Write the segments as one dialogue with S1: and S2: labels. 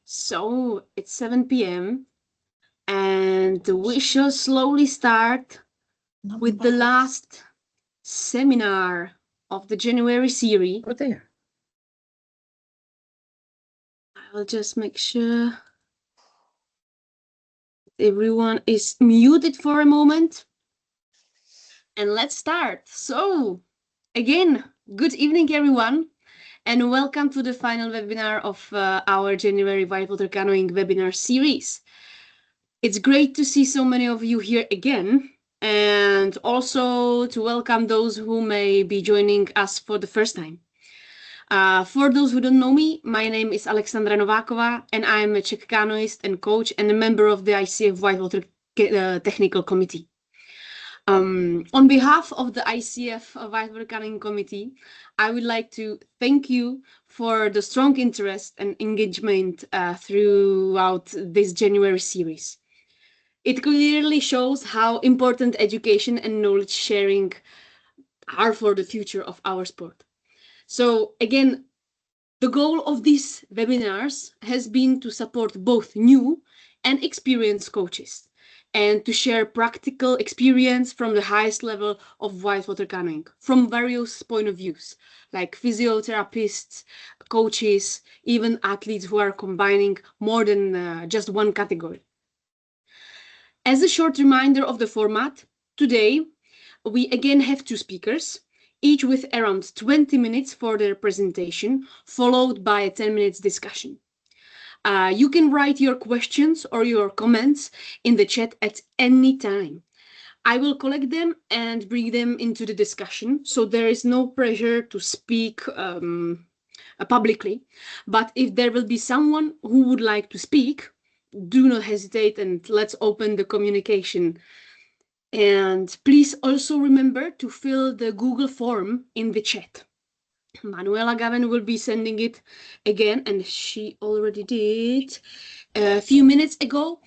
S1: So it's 7 p.m. and we shall slowly start with the last seminar of the January series.
S2: Oh, there.
S1: I will just make sure everyone is muted for a moment. And let's start. So, again, good evening, everyone, and welcome to the final webinar of our January Whitewater Canoeing webinar series. It's great to see so many of you here again, and also to welcome those who may be joining us for the first time. For those who don't know me, my name is Alexandra Nováková, and I'm a Czech canoeist and coach and a member of the ICF Whitewater Technical Committee. On behalf of the ICF Whitewater Canoeing Committee, I would like to thank you for the strong interest and engagement throughout this January series. It clearly shows how important education and knowledge sharing are for the future of our sport. So again, the goal of these webinars has been to support both new and experienced coaches and to share practical experience from the highest level of whitewater canoeing from various point of views, like physiotherapists, coaches, even athletes who are combining more than just one category. As a short reminder of the format, today we again have two speakers, each with around 20 minutes for their presentation, followed by a 10 minutes discussion. You can write your questions or your comments in the chat at any time. I will collect them and bring them into the discussion, so there is no pressure to speak publicly. But if there will be someone who would like to speak, do not hesitate and let's open the communication. And please also remember to fill the Google form in the chat. Manuela Gavin will be sending it again, and she already did a few minutes ago.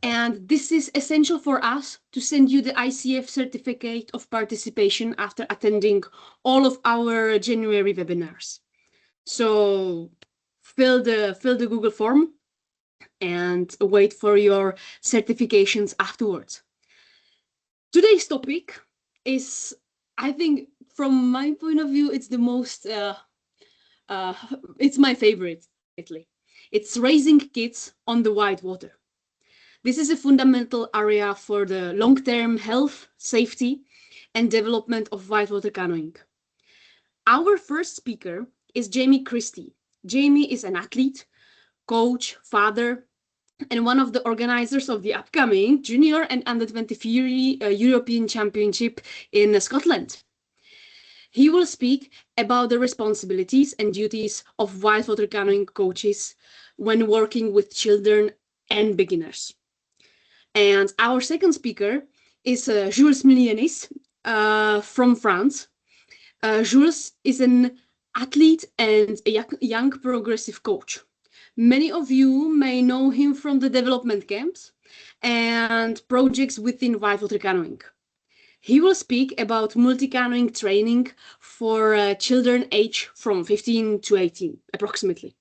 S1: And this is essential for us to send you the ICF certificate of participation after attending all of our January webinars. So fill the Google form and wait for your certifications afterwards. Today's topic is, I think, from my point of view, it's the most, it's my favorite, lately. It's raising kids on the whitewater. This is a fundamental area for the long-term health, safety, and development of whitewater canoeing. Our first speaker is Christie. Jamie is an athlete, coach, father, and one of the organizers of the upcoming Junior and Under-23 European Championship in Scotland. He will speak about the responsibilities and duties of whitewater canoeing coaches when working with children and beginners. And our second speaker is Jules Miglinieks from France. Jules is an athlete and a young progressive coach. Many of you may know him from the development camps and projects within whitewater canoeing. He will speak about multi-canoeing training for children aged from 15 to 18, approximately.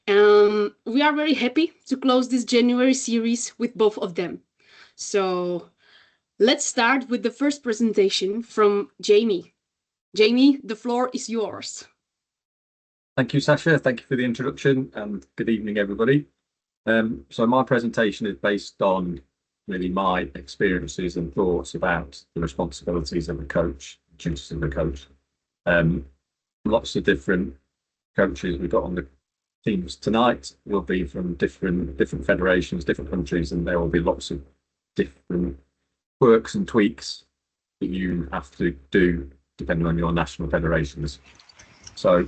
S1: We are very happy to close this January series with both of them. So let's start with the first presentation from Jamie. Jamie, the floor is yours.
S3: Thank you, Sasha. Thank you for the introduction and good evening, everybody. So my presentation is based on really my experiences and thoughts about the responsibilities of a coach, duties of a coach. Lots of different coaches we've got on the teams tonight will be from different federations, different countries, and there will be lots of different quirks and tweaks that you have to do depending on your national federations. So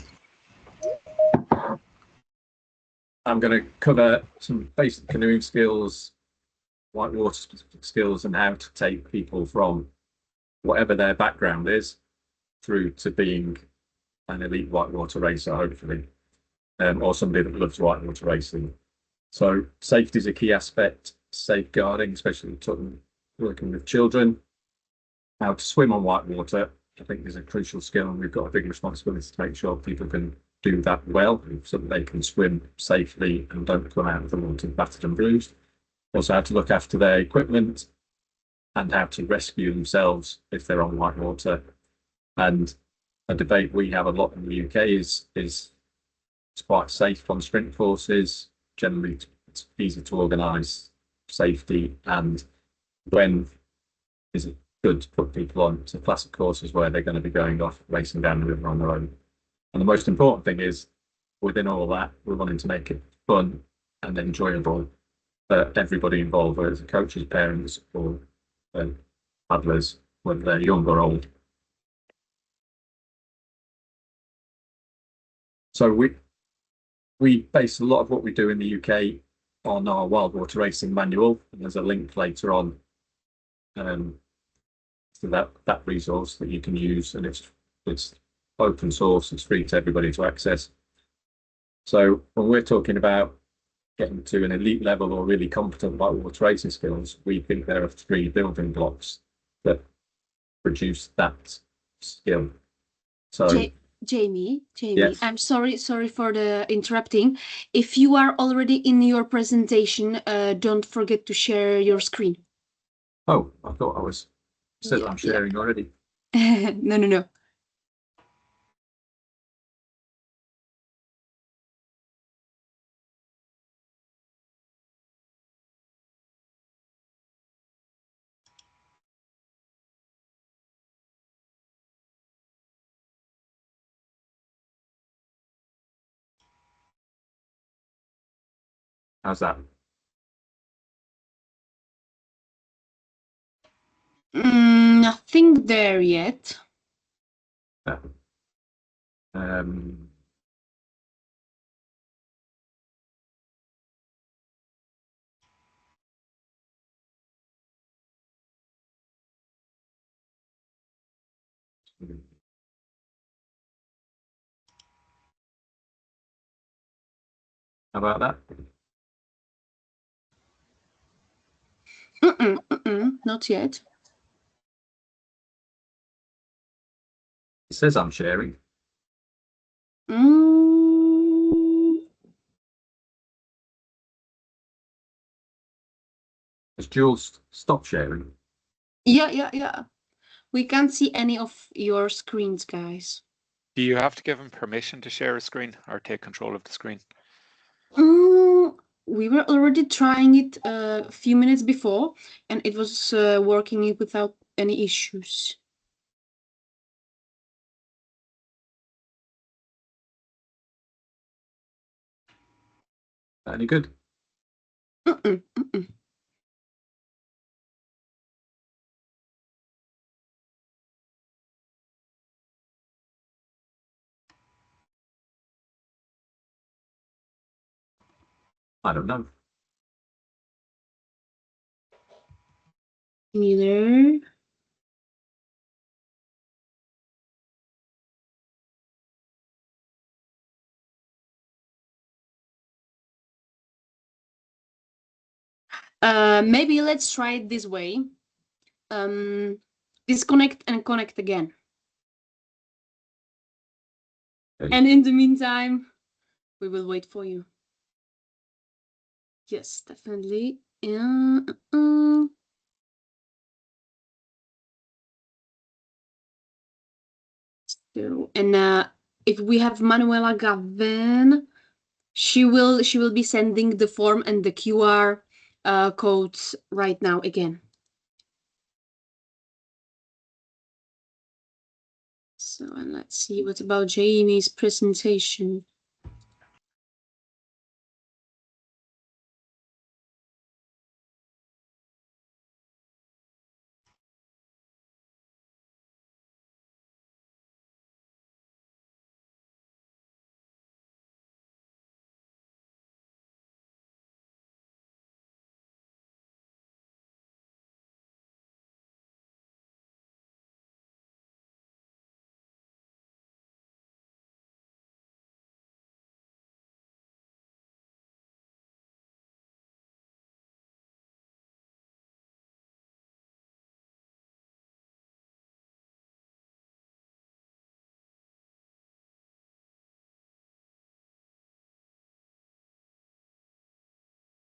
S3: I'm going to cover some basic canoeing skills, whitewater specific skills, and how to take people from whatever their background is through to being an elite whitewater racer, hopefully, or somebody that loves whitewater racing. So safety is a key aspect, safeguarding, especially working with children. how to swim on white water, I think, is a crucial skill, and we've got a big responsibility to make sure people can do that well, so that they can swim safely and don't come out of the water battered and bruised. Also, how to look after their equipment and how to rescue themselves if they're on white water. And a debate we have a lot in the UK is it's quite safe on sprint courses. Generally, it's easy to organise safety, and when is it good to put people on to classic courses where they're going to be going off racing down the river on their own. And the most important thing is, within all that, we're wanting to make it fun and enjoyable for everybody involved, whether it's the coaches, parents, or paddlers, whether they're young or old. So we base a lot of what we do in the UK on our Wildwater racing manual, and there's a link later on to that resource that you can use, and it's open source, it's free to everybody to access. So when we're talking about getting to an elite level or really competent whitewater racing skills, we think there are 3 building blocks that produce that skill. So
S1: Jamie,
S3: yes.
S1: I'm sorry for the interrupting. If you are already in your presentation, don't forget to share your screen.
S3: Oh, I thought I was said I'm sharing already.
S1: No.
S3: How's that?
S1: Nothing there yet.
S3: Um, how about that?
S1: Not yet.
S3: It says I'm sharing. Has Jules stopped sharing?
S1: Yeah. We can't see any of your screens, guys.
S2: Do you have to give him permission to share a screen or take control of the screen?
S1: We were already trying it a few minutes before, and it was working without any issues.
S3: Any good? I don't know.
S1: Neither. Maybe let's try it this way. Disconnect and connect again.
S3: Okay.
S1: And in the meantime, we will wait for you. Yes, definitely. So, and if we have Manuela Gavin, she will be sending the form and the QR codes right now again. So, and let's see what about Jamie's presentation.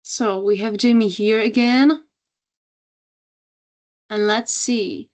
S1: So we have Jamie here again. And let's see.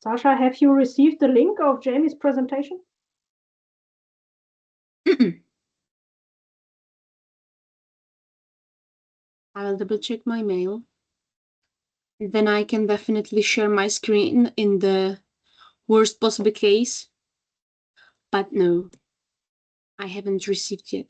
S4: Sasha, have you received the link of Jamie's presentation?
S1: I will double check my mail. Then I can definitely share my screen in the worst possible case. But no, I haven't received yet.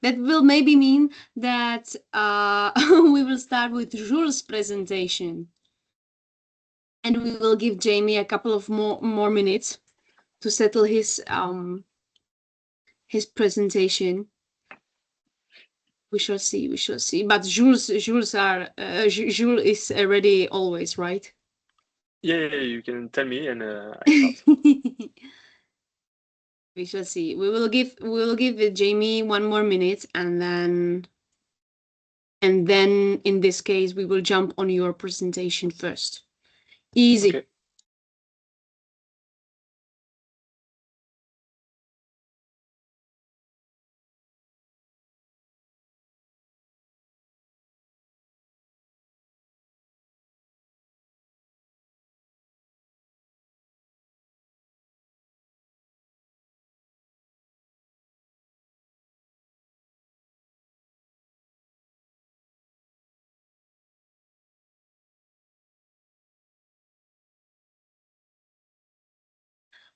S1: That will maybe mean that we will start with Jules' presentation. And we will give Jamie a couple of more minutes to settle his presentation. We shall see. We shall see. But Jules is ready always, right?
S5: Yeah, you can tell me, and I start.
S1: We shall see. We will give Jamie one more minute, and then in this case we will jump on your presentation first. Easy.
S5: Okay.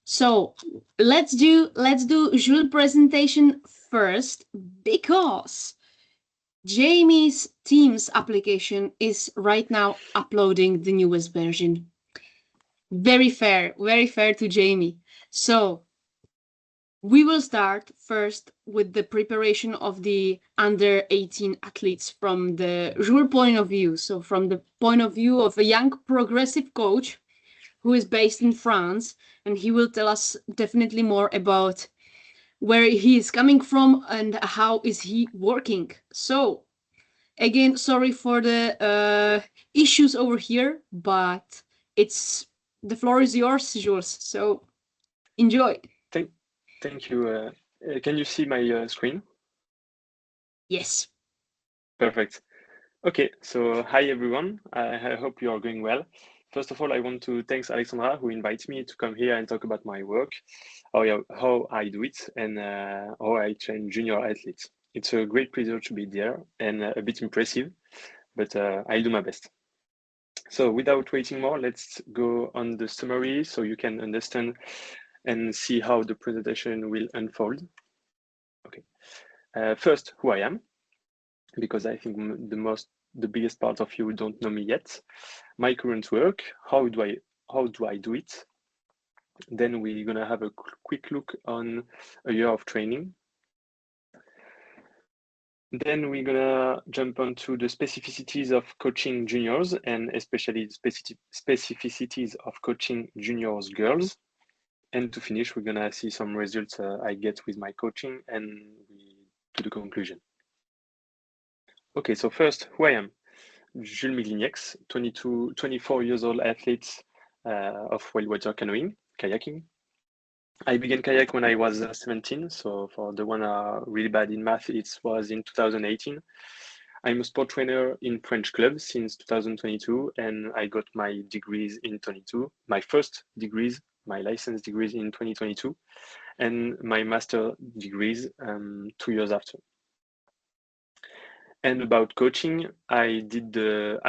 S1: So let's do Jules' presentation first, because Jamie's Teams application is right now uploading the newest version. Very fair to Jamie. So we will start first with the preparation of the under 18 athletes from the Jules point of view. So from the point of view of a young progressive coach who is based in France, and he will tell us definitely more about where he is coming from and how is he working. So again, sorry for the issues over here, but the floor is yours, Jules. So enjoy.
S5: Thank you. Can you see my screen?
S1: Yes.
S5: Perfect. Okay, so hi everyone. I hope you are going well. First of all, I want to thank Alexandra who invites me to come here and talk about my work, how I do it, and how I train junior athletes. It's a great pleasure to be there and a bit impressive, but I'll do my best. So without waiting more, let's go on the summary so you can understand and see how the presentation will unfold. Okay. First, who I am, because I think the biggest part of you don't know me yet. My current work, how do I do it? Then we're gonna have a quick look on a year of training. Then we're gonna jump onto the specificities of coaching juniors, and especially the specificities of coaching juniors girls. And to finish, we're gonna see some results I get with my coaching, and we do the conclusion. Okay, so first, who I am. Jules Miglinieks, 24 years old athlete of Wildwater canoeing, kayaking. I began kayak when I was 17, so for the one really bad in math, it was in 2018. I'm a sport trainer in French clubs since 2022, and I got my degrees in 22. My first degrees, my license degrees in 2022, and my master degrees 2 years after. And about coaching, I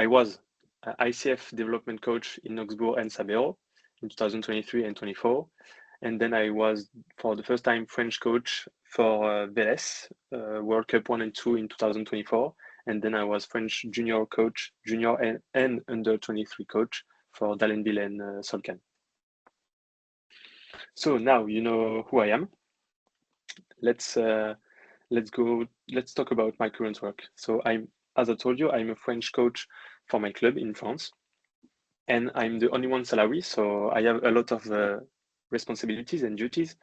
S5: was ICF development coach in Augsburg and Sabero in 2023 and 24. And then I was, for the first time, French coach for Vélez, World Cup 1 and 2 in 2024. And then I was French junior coach, junior and under 23 coach for Dalenville and Solcan. So now you know who I am. Let's talk about my current work. So as I told you, I'm a French coach for my club in France, and I'm the only one salary, so I have a lot of responsibilities and duties.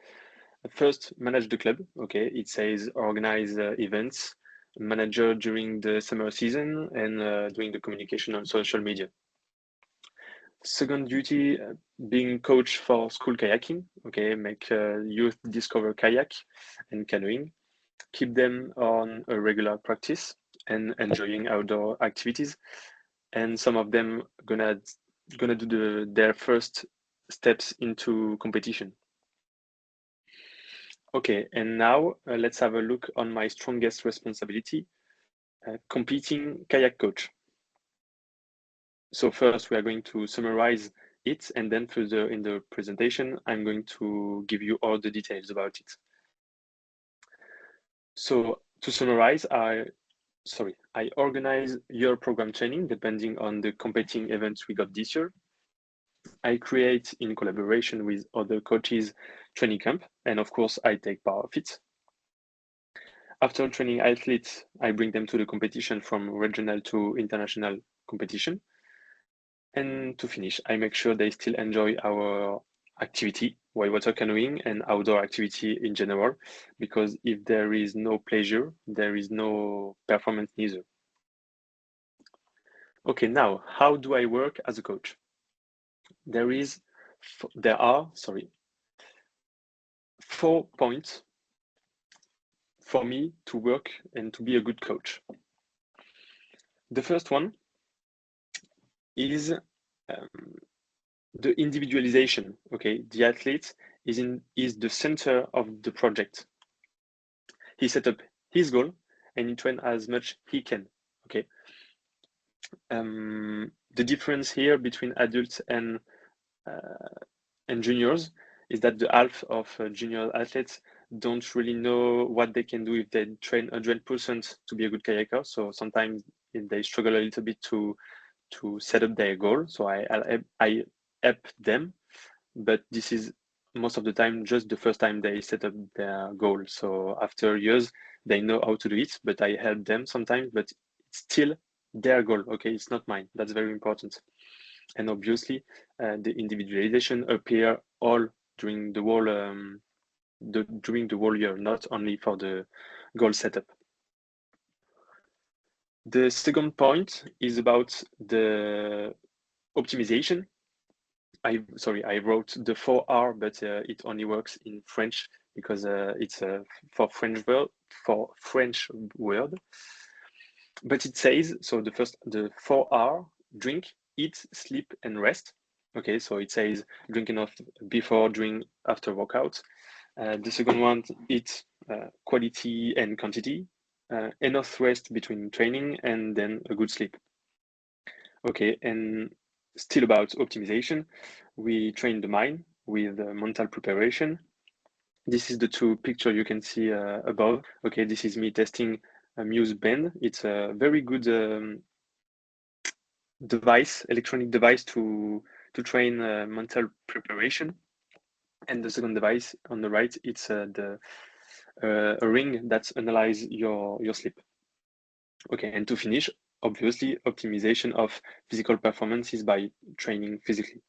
S5: First, manage the club. Okay, it says organize events, manager during the summer season, and doing the communication on social media. Second duty, being coach for school kayaking. Okay, make youth discover kayak and canoeing, keep them on a regular practice and enjoying outdoor activities, and some of them gonna do their first steps into competition. Okay, and now let's have a look on my strongest responsibility, competing kayak coach. So first we are going to summarize it, and then further in the presentation I'm going to give you all the details about it. So to summarize, I organize year program training depending on the competing events we got this year. I create in collaboration with other coaches training camp, and of course I take part of it. After training athletes, I bring them to the competition from regional to international competition. And to finish, I make sure they still enjoy our activity, whitewater canoeing and outdoor activity in general, because if there is no pleasure, there is no performance neither. Okay, now, how do I work as a coach? There are 4 points for me to work and to be a good coach. The first one is the individualization. Okay, the athlete is the center of the project. He set up his goal and he train as much he can. Okay. The difference here between adults and juniors is that the half of junior athletes don't really know what they can do if they train 100% to be a good kayaker. So sometimes they struggle a little bit to set up their goal. So I help them, but this is most of the time just the first time they set up their goal. So after years, they know how to do it, but I help them sometimes, but it's still their goal. Okay, it's not mine. That's very important. And obviously, the individualization appear all during the whole during the whole year, not only for the goal setup. The second point is about the optimization. I wrote the 4R, but it only works in French because it's for French word. But it says, so the 4R: drink, eat, sleep, and rest. Okay, so it says drink enough before, during, after workout. The second one, eat, quality and quantity, enough rest between training, and then a good sleep. Okay, and still about optimization, we train the mind with mental preparation. This is the 2 pictures you can see above. Okay, this is me testing a Muse band. It's a very good electronic device to train mental preparation. And the second device on the right, it's a ring that analyzes your sleep. Okay, and to finish, obviously, optimization of physical performances by training physically.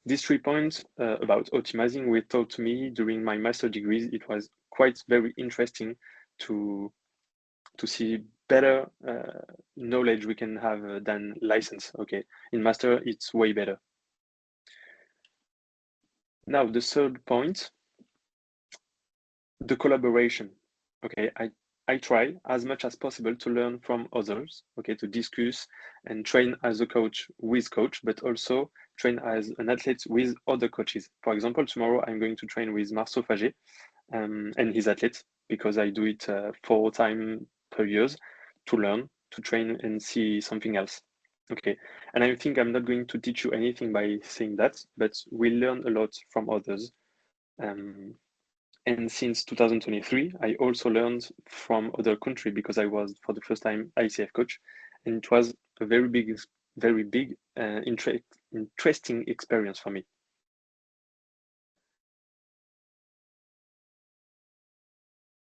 S5: These 3 points about optimizing were taught to me during my master degrees. It was quite very interesting to see better knowledge we can have than license. Okay, in master, it's way better. Now, the third point, the collaboration. Okay, I try as much as possible to learn from others, okay, to discuss and train as a coach with coach, but also train as an athlete with other coaches. For example, tomorrow I'm going to train with Marceau Faget and his athletes, because I do it 4 times per year to learn, to train and see something else. Okay, and I think I'm not going to teach you anything by saying that, but we learn a lot from others. And since 2023, I also learned from other countries because I was for the first time ICF coach, and it was a very big, interesting experience for me.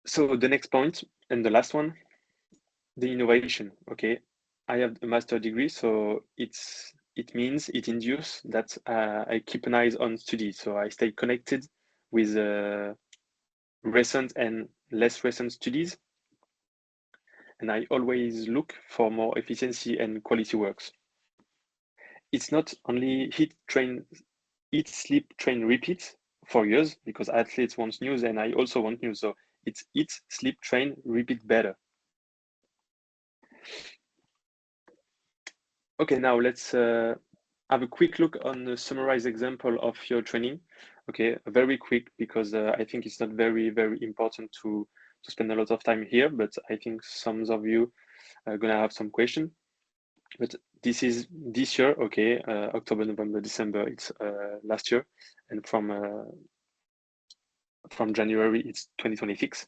S5: So the next point and the last one, the innovation. Okay, I have a master degree, so it means it induces that I keep an eye on studies, so I stay connected with recent and less recent studies, and I always look for more efficiency and quality works. It's not only eat, sleep, train, repeat for years, because athletes want news and I also want news. So it's eat, sleep, train, repeat better. Okay, now let's have a quick look on the summarized example of your training. Okay, very quick, because I think it's not very, very important to spend a lot of time here, but I think some of you are gonna have some question. But this is this year, okay, October, November, December, it's last year, and from January, it's 2026.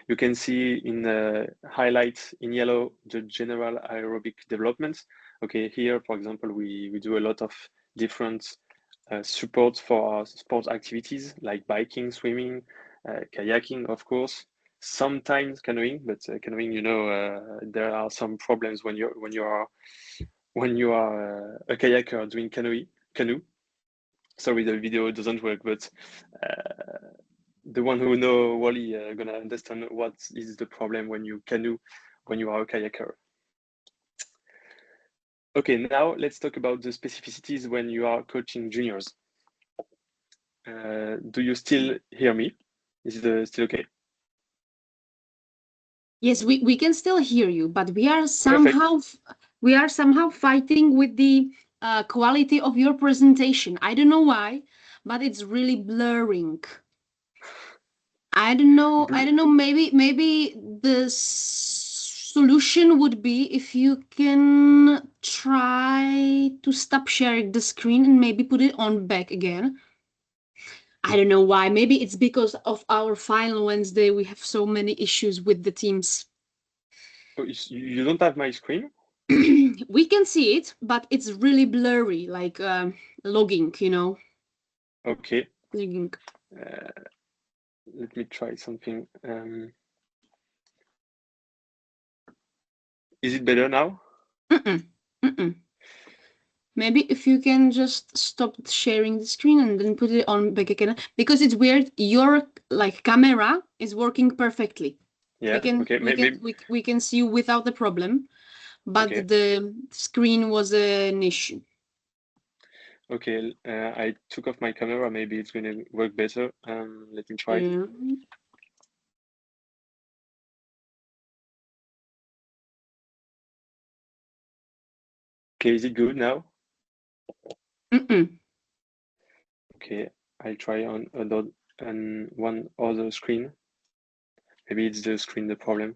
S5: You can see in the highlights in yellow the general aerobic development. Okay, here, for example, we do a lot of different support for our sports activities like biking, swimming, kayaking, of course. Sometimes canoeing, but canoeing, you know, there are some problems when you are a kayaker doing canoe. Sorry, the video doesn't work, but the one who know Wally gonna understand what is the problem when you canoe, when you are a kayaker. Okay, now let's talk about the specificities when you are coaching juniors. Do you still hear me? Is it still okay?
S1: Yes, we can still hear you, but we are somehow fighting with the quality of your presentation. I don't know why, but it's really blurring. I don't know. Maybe the solution would be if you can try to stop sharing the screen and maybe put it on back again. I don't know why. Maybe it's because of our final Wednesday. We have so many issues with the Teams.
S5: Oh, you don't have my screen?
S1: We can see it, but it's really blurry, like logging, you know.
S5: Okay.
S1: Logging.
S5: Let me try something. Is it better now?
S1: Maybe if you can just stop sharing the screen and then put it on back again, because it's weird. Your like camera is working perfectly.
S5: Yeah.
S1: We can see you without the problem, but
S5: Okay.
S1: the screen was an issue.
S5: Okay. I took off my camera. Maybe it's gonna work better. Let me try.
S1: Yeah.
S5: Okay, is it good now? Okay, I'll try on one other screen. Maybe it's the screen the problem.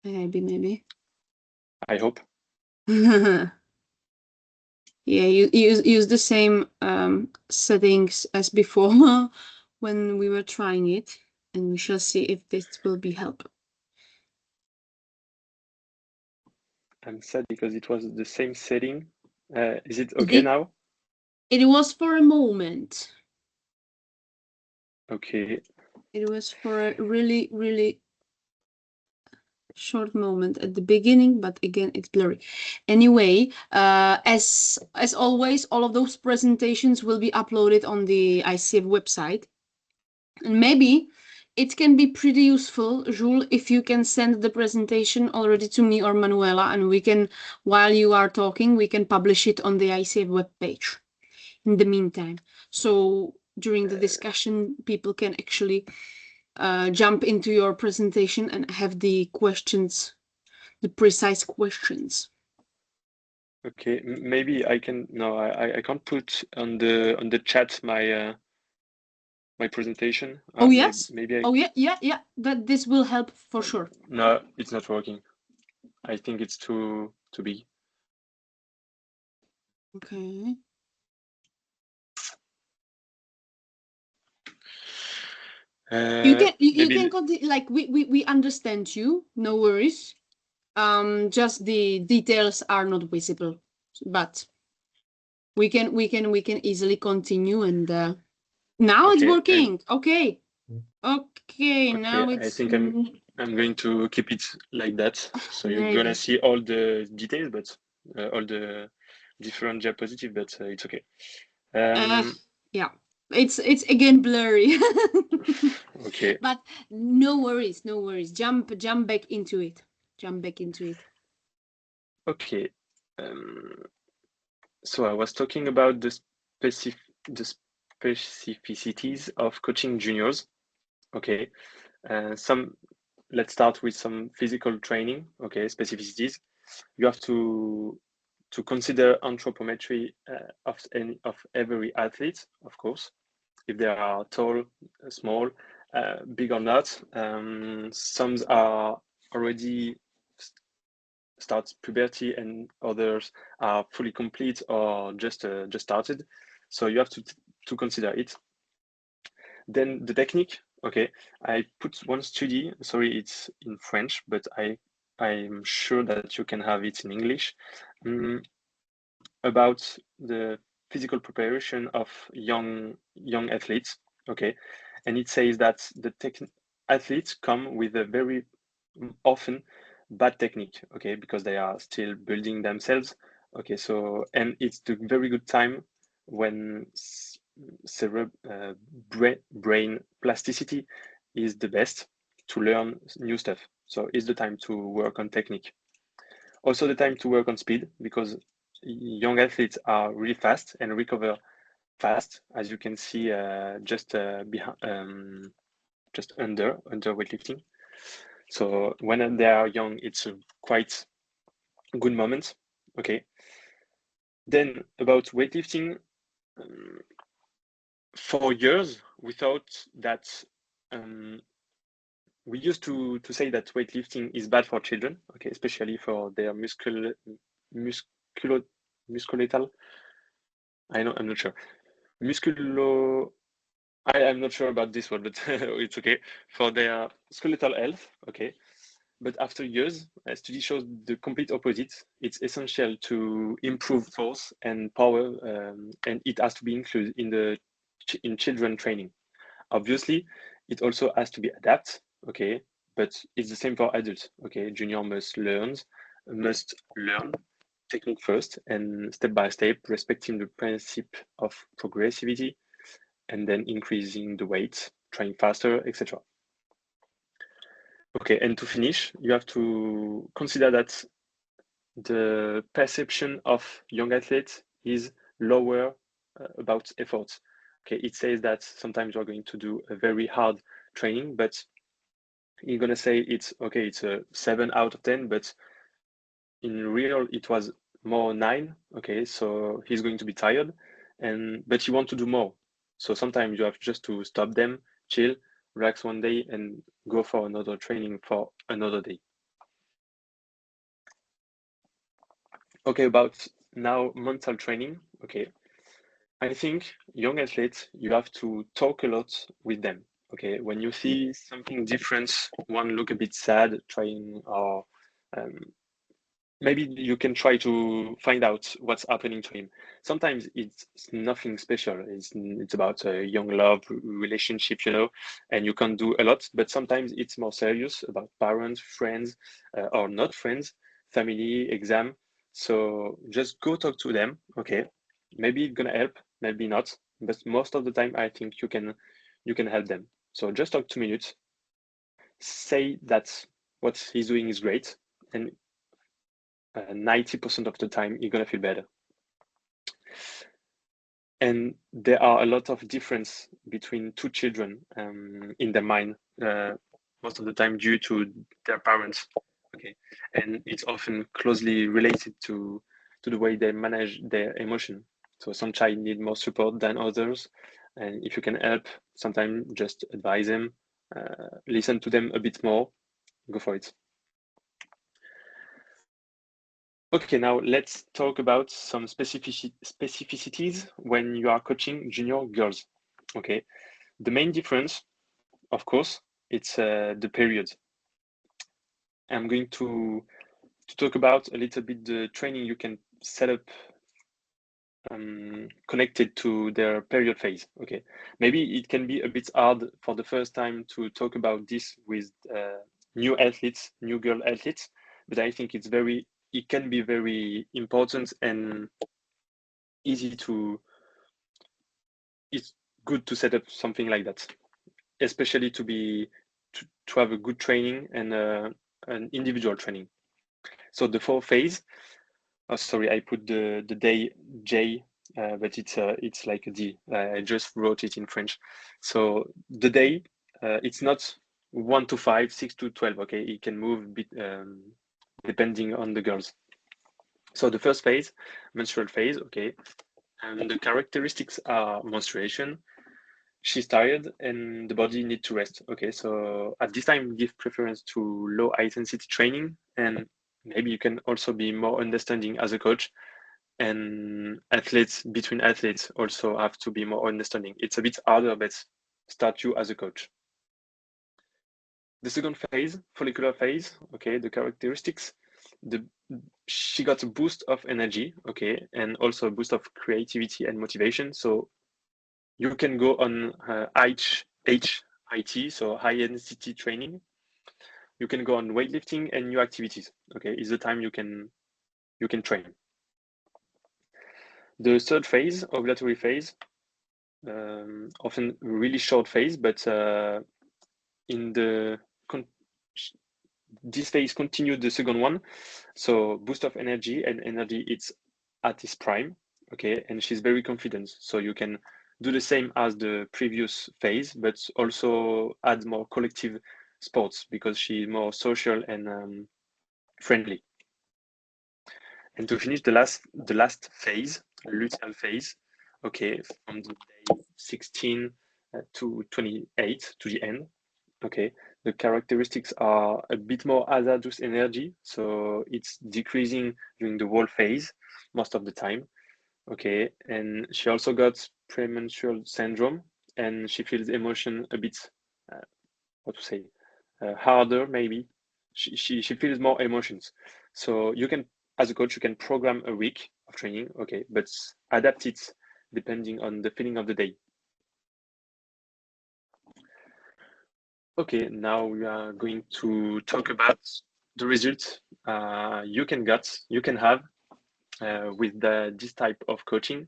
S1: Maybe.
S5: I hope.
S1: Yeah, you use the same settings as before when we were trying it, and we shall see if this will be help.
S5: I'm sad because it was the same setting. Is it okay now?
S1: It was for a moment.
S5: Okay.
S1: It was for a really, really short moment at the beginning, but again, it's blurry. Anyway, as always, all of those presentations will be uploaded on the ICF website. And maybe it can be pretty useful, Jules, if you can send the presentation already to me or Manuela, and we can, while you are talking, we can publish it on the ICF webpage in the meantime. So during the discussion, people can actually jump into your presentation and have the questions, the precise questions.
S5: Okay, maybe I can. No, I can't put on the chat my my presentation.
S1: Oh yes.
S5: Maybe I...
S1: Oh yeah. That this will help for sure.
S5: No, it's not working. I think it's too big.
S1: Okay. You can continue, like we understand you, no worries. Just the details are not visible, but we can easily continue, and now it's
S5: Okay,
S1: working. Okay. Now
S5: I
S1: it's
S5: think I'm going to keep it like that. So you're
S1: very
S5: gonna
S1: good.
S5: see all the details, but all the different diapositives, but it's okay.
S1: Yeah, it's again blurry.
S5: Okay.
S1: But no worries. Jump back into it.
S5: Okay. So I was talking about the specificities of coaching juniors. Okay. Let's start with some physical training. Okay, specificities. You have to consider anthropometry of every athlete, of course, if they are tall, small, big or not. Some are already start puberty, and others are fully complete or just started. So you have to consider it. Then the technique. Okay, I put one study. Sorry, it's in French, but I'm sure that you can have it in English. About the physical preparation of young athletes. Okay, and it says that the athletes come with a very often bad technique. Okay, because they are still building themselves. Okay, so and it's the very good time when brain plasticity is the best to learn new stuff. So it's the time to work on technique. Also the time to work on speed, because young athletes are really fast and recover fast, as you can see just behind, just under weightlifting. So when they are young, it's a quite good moment. Okay. Then about weightlifting, for years we thought that we used to say that weightlifting is bad for children. Okay, especially for their musculoskeletal. I'm not sure. I'm not sure about this one, but it's okay. For their skeletal health, okay. But after years, a study shows the complete opposite. It's essential to improve force and power, and it has to be included in children training. Obviously, it also has to be adapted, okay. But it's the same for adults, okay. Junior must learn technique first, and step by step, respecting the principle of progressivity, and then increasing the weight, trying faster, etc. Okay, and to finish, you have to consider that the perception of young athletes is lower about efforts. Okay, it says that sometimes you're going to do a very hard training, but you're gonna say it's okay, it's a 7 out of 10, but in real it was more 9. Okay, so he's going to be tired, but you want to do more. So sometimes you have just to stop them, chill, relax one day, and go for another training for another day. Okay, about now mental training. Okay, I think young athletes, you have to talk a lot with them. Okay, when you see something different, one look a bit sad, trying, or maybe you can try to find out what's happening to him. Sometimes it's nothing special. It's about a young love relationship, and you can do a lot. But sometimes it's more serious about parents, friends, or not friends, family, exam. So just go talk to them. Okay, maybe it's gonna help, maybe not. But most of the time, I think you can help them. So just talk 2 minutes. Say that what he's doing is great, and 90% of the time you're gonna feel better. And there are a lot of difference between two children in their mind, most of the time due to their parents. Okay, and it's often closely related to the way they manage their emotion. So some child need more support than others. And if you can help, sometimes just advise them, listen to them a bit more, go for it. Okay, now let's talk about some specificities when you are coaching junior girls. Okay, the main difference, of course, it's the period. I'm going to talk about a little bit the training you can set up connected to their period phase. Okay, maybe it can be a bit hard for the first time to talk about this with new athletes, new girl athletes, but I think it can be very important and easy to. It's good to set up something like that, especially to have a good training and an individual training. So the 4 phase. Oh, sorry, I put the day J, but it's like a D. I just wrote it in French. So the day, it's not 1 to 5, 6 to 12. Okay, it can move a bit depending on the girls. So the first phase, menstrual phase. Okay, and the characteristics are menstruation. She's tired and the body needs to rest. Okay, so at this time, give preference to low intensity training, and maybe you can also be more understanding as a coach. And between athletes also have to be more understanding. It's a bit harder, but start you as a coach. The second phase, follicular phase. Okay, the characteristics. She got a boost of energy. Okay, and also a boost of creativity and motivation. So you can go on HIIT, so high intensity training. You can go on weightlifting and new activities. Okay, is the time you can train. The third phase, ovulatory phase, often really short phase, but this phase continued the second one. So boost of energy, and energy it's at its prime. Okay, and she's very confident. So you can do the same as the previous phase, but also add more collective sports because she's more social and friendly. And to finish the last phase, luteal phase. Okay, from the day 16 to 28 to the end. Okay, the characteristics are a bit more hazardous energy, so it's decreasing during the whole phase most of the time. Okay, and she also got premenstrual syndrome, and she feels emotion a bit, harder maybe. She feels more emotions. So you can, as a coach, you can program a week of training, okay, but adapt it depending on the feeling of the day. Okay, now we are going to talk about the results you can have with this type of coaching.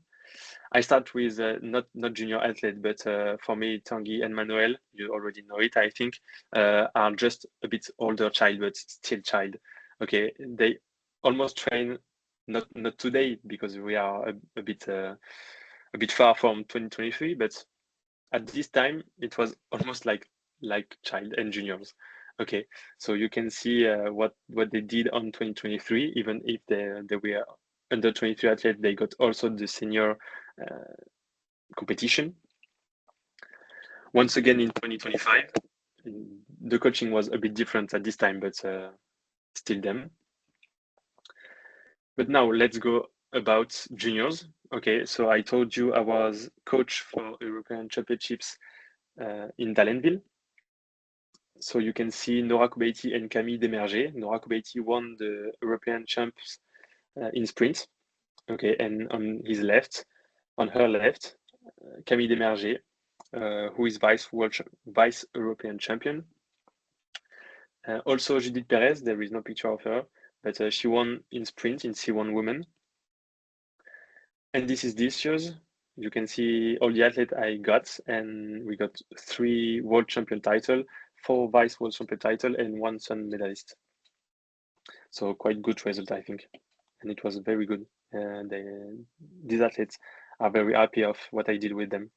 S5: I start with not junior athlete, but for me, Tanguy and Manuel, you already know it, I think, are just a bit older child, but still child. Okay, they almost train not today because we are a bit far from 2023, but at this time it was almost like child and juniors. Okay, so you can see what they did on 2023. Even if they were under 23 athletes, they got also the senior competition. Once again in 2025, the coaching was a bit different at this time, but still them. But now let's go about juniors. Okay, so I told you I was coach for European Championships in Dallenville. So you can see Nora Kubeiti and Camille Demerger. Nora Kubeiti won the European champs in sprint. Okay, and on her left, Camille Demerger, who is vice European champion. Also Judith Perez, there is no picture of her, but she won in sprint in C1 women. And this is this year's. You can see all the athletes I got, and we got 3 world champion title, 4 vice world champion title, and 1 sun medalist. So quite good result, I think, and it was very good. These athletes are very happy of what I did with them.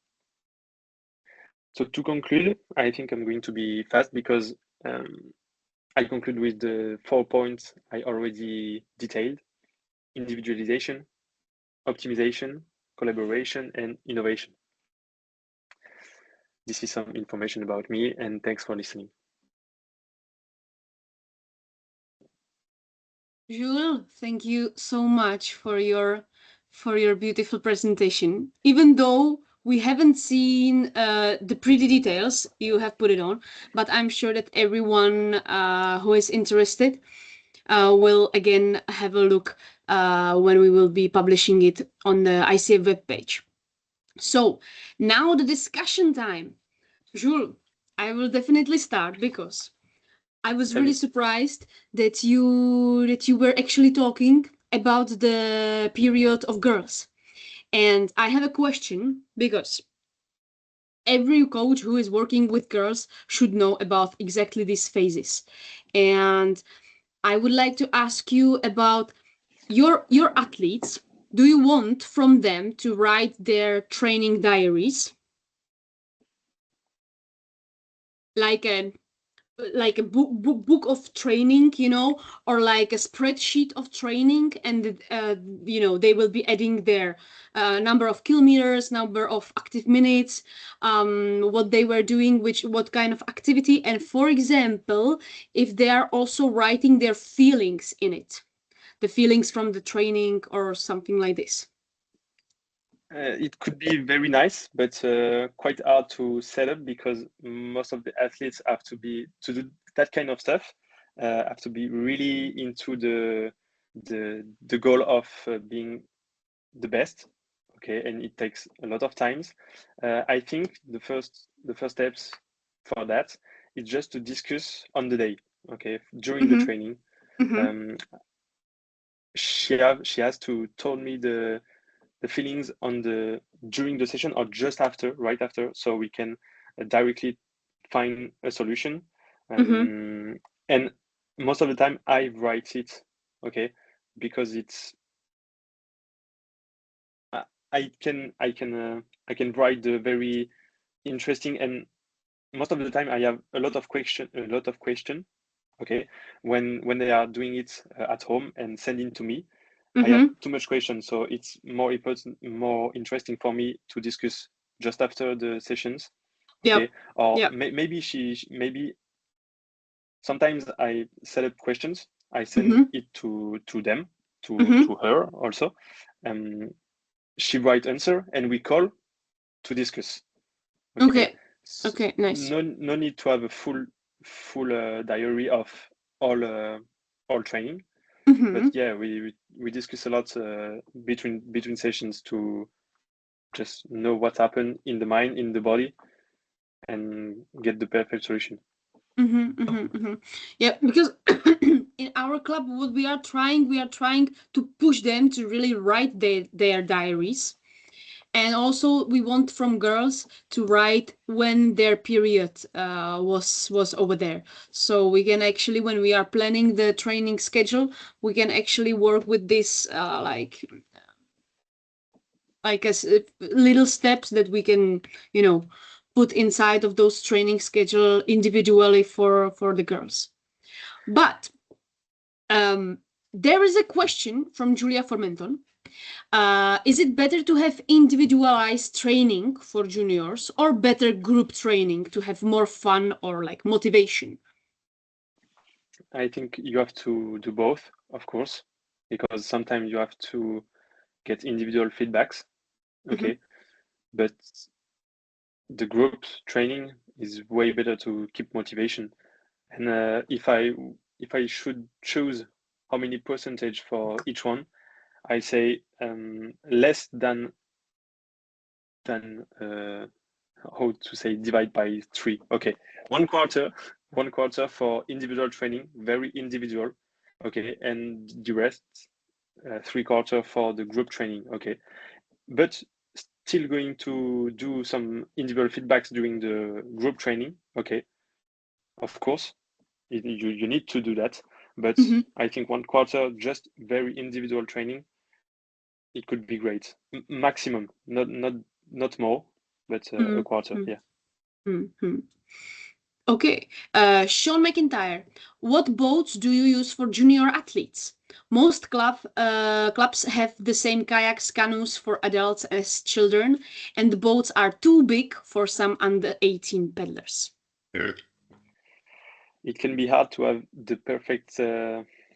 S5: So to conclude, I think I'm going to be fast because I conclude with the 4 points I already detailed: individualization, optimization, collaboration, and innovation. this is some information about me, and thanks for listening.
S1: Jules, thank you so much for your beautiful presentation. Even though we haven't seen the pretty details you have put it on, but I'm sure that everyone who is interested will again have a look when we will be publishing it on the ICF webpage. So now the discussion time. Jules, I will definitely start because I was really surprised that you were actually talking about the period of girls. And I have a question because every coach who is working with girls should know about exactly these phases. And I would like to ask you about your athletes. Do you want from them to write their training diaries? Like a book of training, or like a spreadsheet of training, and they will be adding their number of kilometers, number of active minutes, what they were doing, what kind of activity, and for example, if they are also writing their feelings in it, the feelings from the training or something like this.
S5: It could be very nice, but quite hard to set up because most of the athletes have to do that kind of stuff. Have to be really into the goal of being the best. Okay, and it takes a lot of times. I think the first steps for that is just to discuss on the day. Okay, during the training. She has to tell me the feelings during the session or just after, right after, so we can directly find a solution. And most of the time I write it, okay, because it's I can write the very interesting, and most of the time I have a lot of question, okay, when they are doing it at home and sending to me. I have too much questions, so it's more important, more interesting for me to discuss just after the sessions. Okay, or maybe maybe sometimes I set up questions. I send it to them, to her also. She write answer, and we call to discuss.
S1: Okay, nice.
S5: No need to have a full diary of all training. But yeah, we discuss a lot between sessions to just know what happened in the mind, in the body, and get the perfect solution.
S1: Yeah, because in our club, what we are trying to push them to really write their diaries. And also we want from girls to write when their period was over there. So we can actually, when we are planning the training schedule, we can actually work with this like as little steps that we can, put inside of those training schedule individually for the girls. But there is a question from Julia Formenton. Is it better to have individualized training for juniors or better group training to have more fun or like motivation?
S5: I think you have to do both, of course, because sometimes you have to get individual feedbacks. Okay, but the group training is way better to keep motivation. And if I should choose how many percentage for each one, I say less than how to say divide by 3. Okay, one quarter for individual training, very individual. Okay, and the rest 3/4 for the group training. Okay, but still going to do some individual feedbacks during the group training. Okay, of course, you need to do that, but I think 1/4 just very individual training, it could be great. Maximum, not more, but a quarter. Yeah.
S1: Okay. Sean McIntyre, what boats do you use for junior athletes? Most clubs have the same kayaks, canoes for adults as children, and the boats are too big for some under 18 paddlers.
S5: It can be hard to have the perfect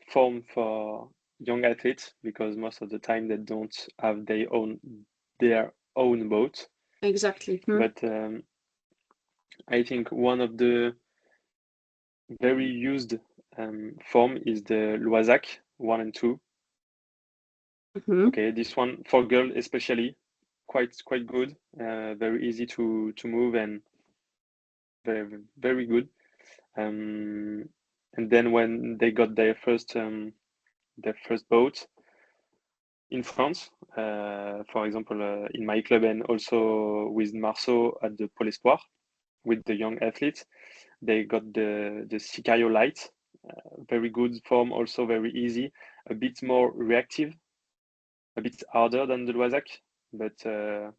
S5: form for young athletes because most of the time they don't have their own boat.
S1: Exactly.
S5: But I think one of the very used form is the Loisac 1 and 2.
S1: Mhm.
S5: Okay, this one for girls especially, quite good, very easy to move and very good. And then when they got their first boat in France, for example, in my club and also with Marceau at the Pôle Espoir, with the young athletes, they got the Sicario Light, very good form, also very easy, a bit more reactive, a bit harder than the Loisac, but a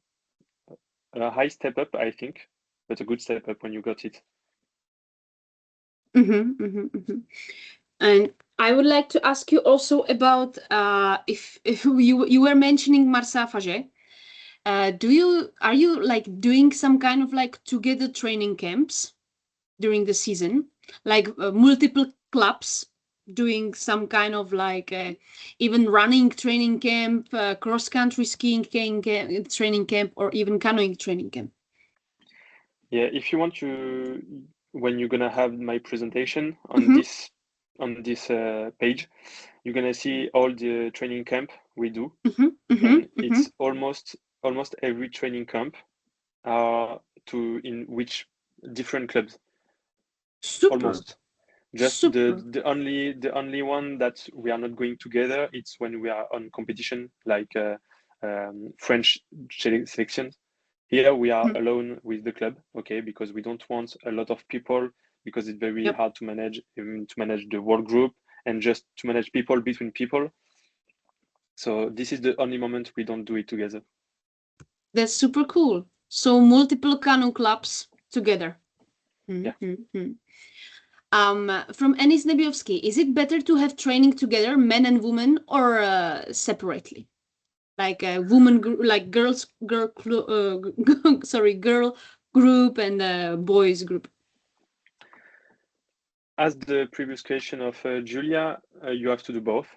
S5: high step up, I think, but a good step up when you got it.
S1: And I would like to ask you also about if you were mentioning Marsa Faget. Are you like doing some kind of like together training camps during the season, like multiple clubs doing some kind of like even running training camp, cross country skiing training camp, or even canoeing training camp?
S5: Yeah, if you want to, when you're gonna have my presentation on this page, you're gonna see all the training camp we do, and it's almost every training camp in which different clubs.
S1: Super.
S5: Almost. Just
S1: Super.
S5: the only one that we are not going together, it's when we are on competition like French selections. Here we are alone with the club, okay, because we don't want a lot of people because it's very hard to manage the whole group and just to manage people between people. So this is the only moment we don't do it together.
S1: That's super cool. So multiple canoe clubs together.
S5: Yeah.
S1: From Enis Nebiowski, is it better to have training together, men and women, or separately? Like a woman like girl group and a boys group.
S5: As the previous question of Julia, you have to do both.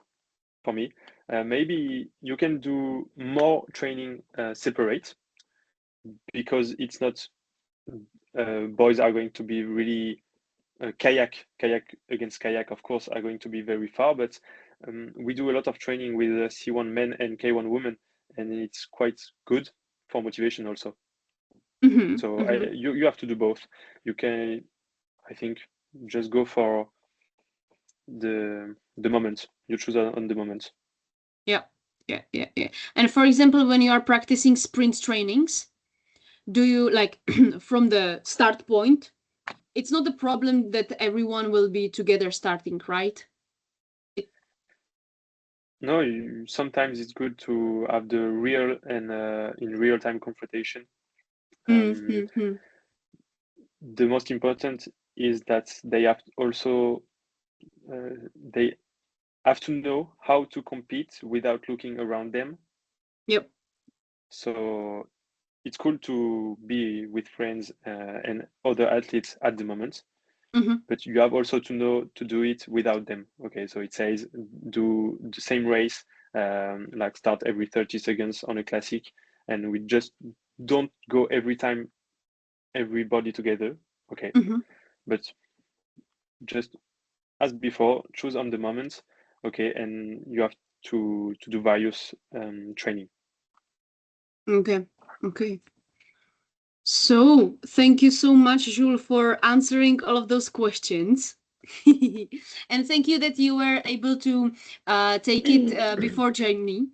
S5: For me, maybe you can do more training separate because it's not boys are going to be really kayak against kayak, of course, are going to be very far, but we do a lot of training with C1 men and K1 women, and it's quite good for motivation also. So you have to do both. You can, I think, just go for the moment. You choose on the moment.
S1: Yeah. And for example, when you are practicing sprint trainings, do you like from the start point? It's not a problem that everyone will be together starting, right?
S5: No, sometimes it's good to have the real and in real time confrontation. The most important is that they have also they have to know how to compete without looking around them.
S1: Yep.
S5: So it's cool to be with friends and other athletes at the moment, but you have also to know to do it without them. Okay, so it says do the same race, like start every 30 seconds on a classic, and we just don't go every time everybody together. Okay, but just as before, choose on the moment. Okay, and you have to do various training.
S1: Okay. So thank you so much, Jules, for answering all of those questions. And thank you that you were able to take it before Jamie.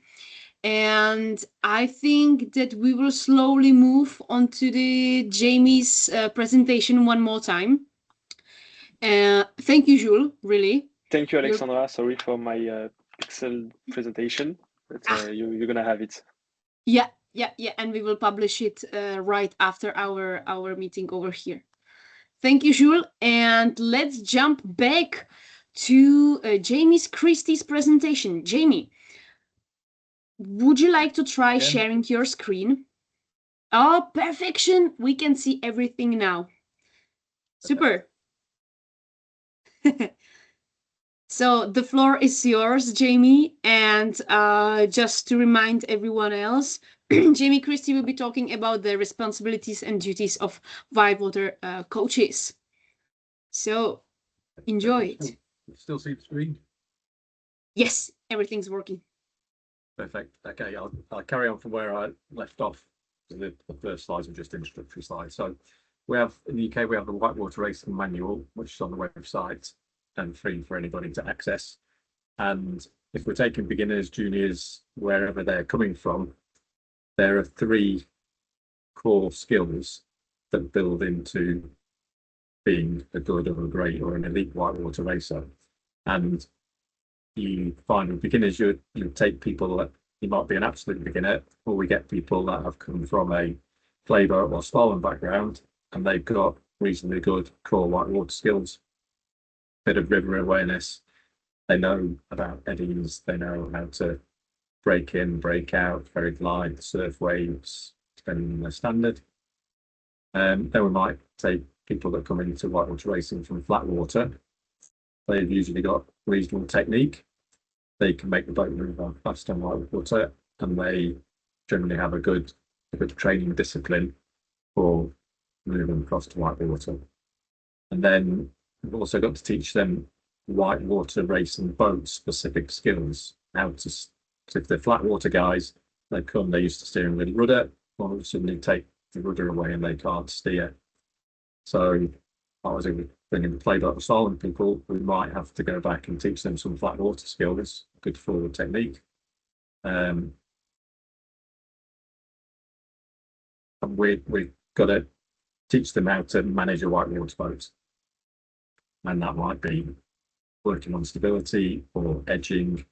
S1: And I think that we will slowly move on to the Jamie's presentation one more time. Thank you, Jules, really.
S5: Thank you, Alexandra. Sorry for my pixel presentation, but you're gonna have it.
S1: Yeah, and we will publish it right after our meeting over here. Thank you, Jules. And let's jump back to Christie's presentation. Jamie, would you like to try sharing your screen? Oh, perfection. We can see everything now. Super. So the floor is yours, Jamie. And just to remind everyone else, Jamie Christie will be talking about the responsibilities and duties of Wildwater coaches. So enjoy it.
S3: Still see the screen?
S1: Yes, everything's working.
S3: Perfect. Okay, I'll carry on from where I left off. The first slides are just introductory slides. So we have in the UK, we have the Whitewater Racing Manual, which is on the website and free for anybody to access. And if we're taking beginners, juniors, wherever they're coming from, there are 3 core skills that build into being a good or a great or an elite whitewater racer. And you find with beginners, you take people that you might be an absolute beginner, or we get people that have come from a playboat or slalom background and they've got reasonably good core whitewater skills, bit of river awareness. They know about eddies, they know how to break in, break out, ferry glide, surf waves, depending on their standard. Then we might take people that come into whitewater racing from flat water. They've usually got reasonable technique. They can make the boat move on fast on whitewater, and they generally have a good training discipline for moving across to whitewater. And then we've also got to teach them whitewater racing boat specific skills. How to, if they're flat water guys, they come, they're used to steering with rudder, all of a sudden they take the rudder away and they can't steer. So I was bringing the playboat slalom people, we might have to go back and teach them some flat water skills, good forward technique. And we've got to teach them how to manage a whitewater boat. And that might be working on stability or edging,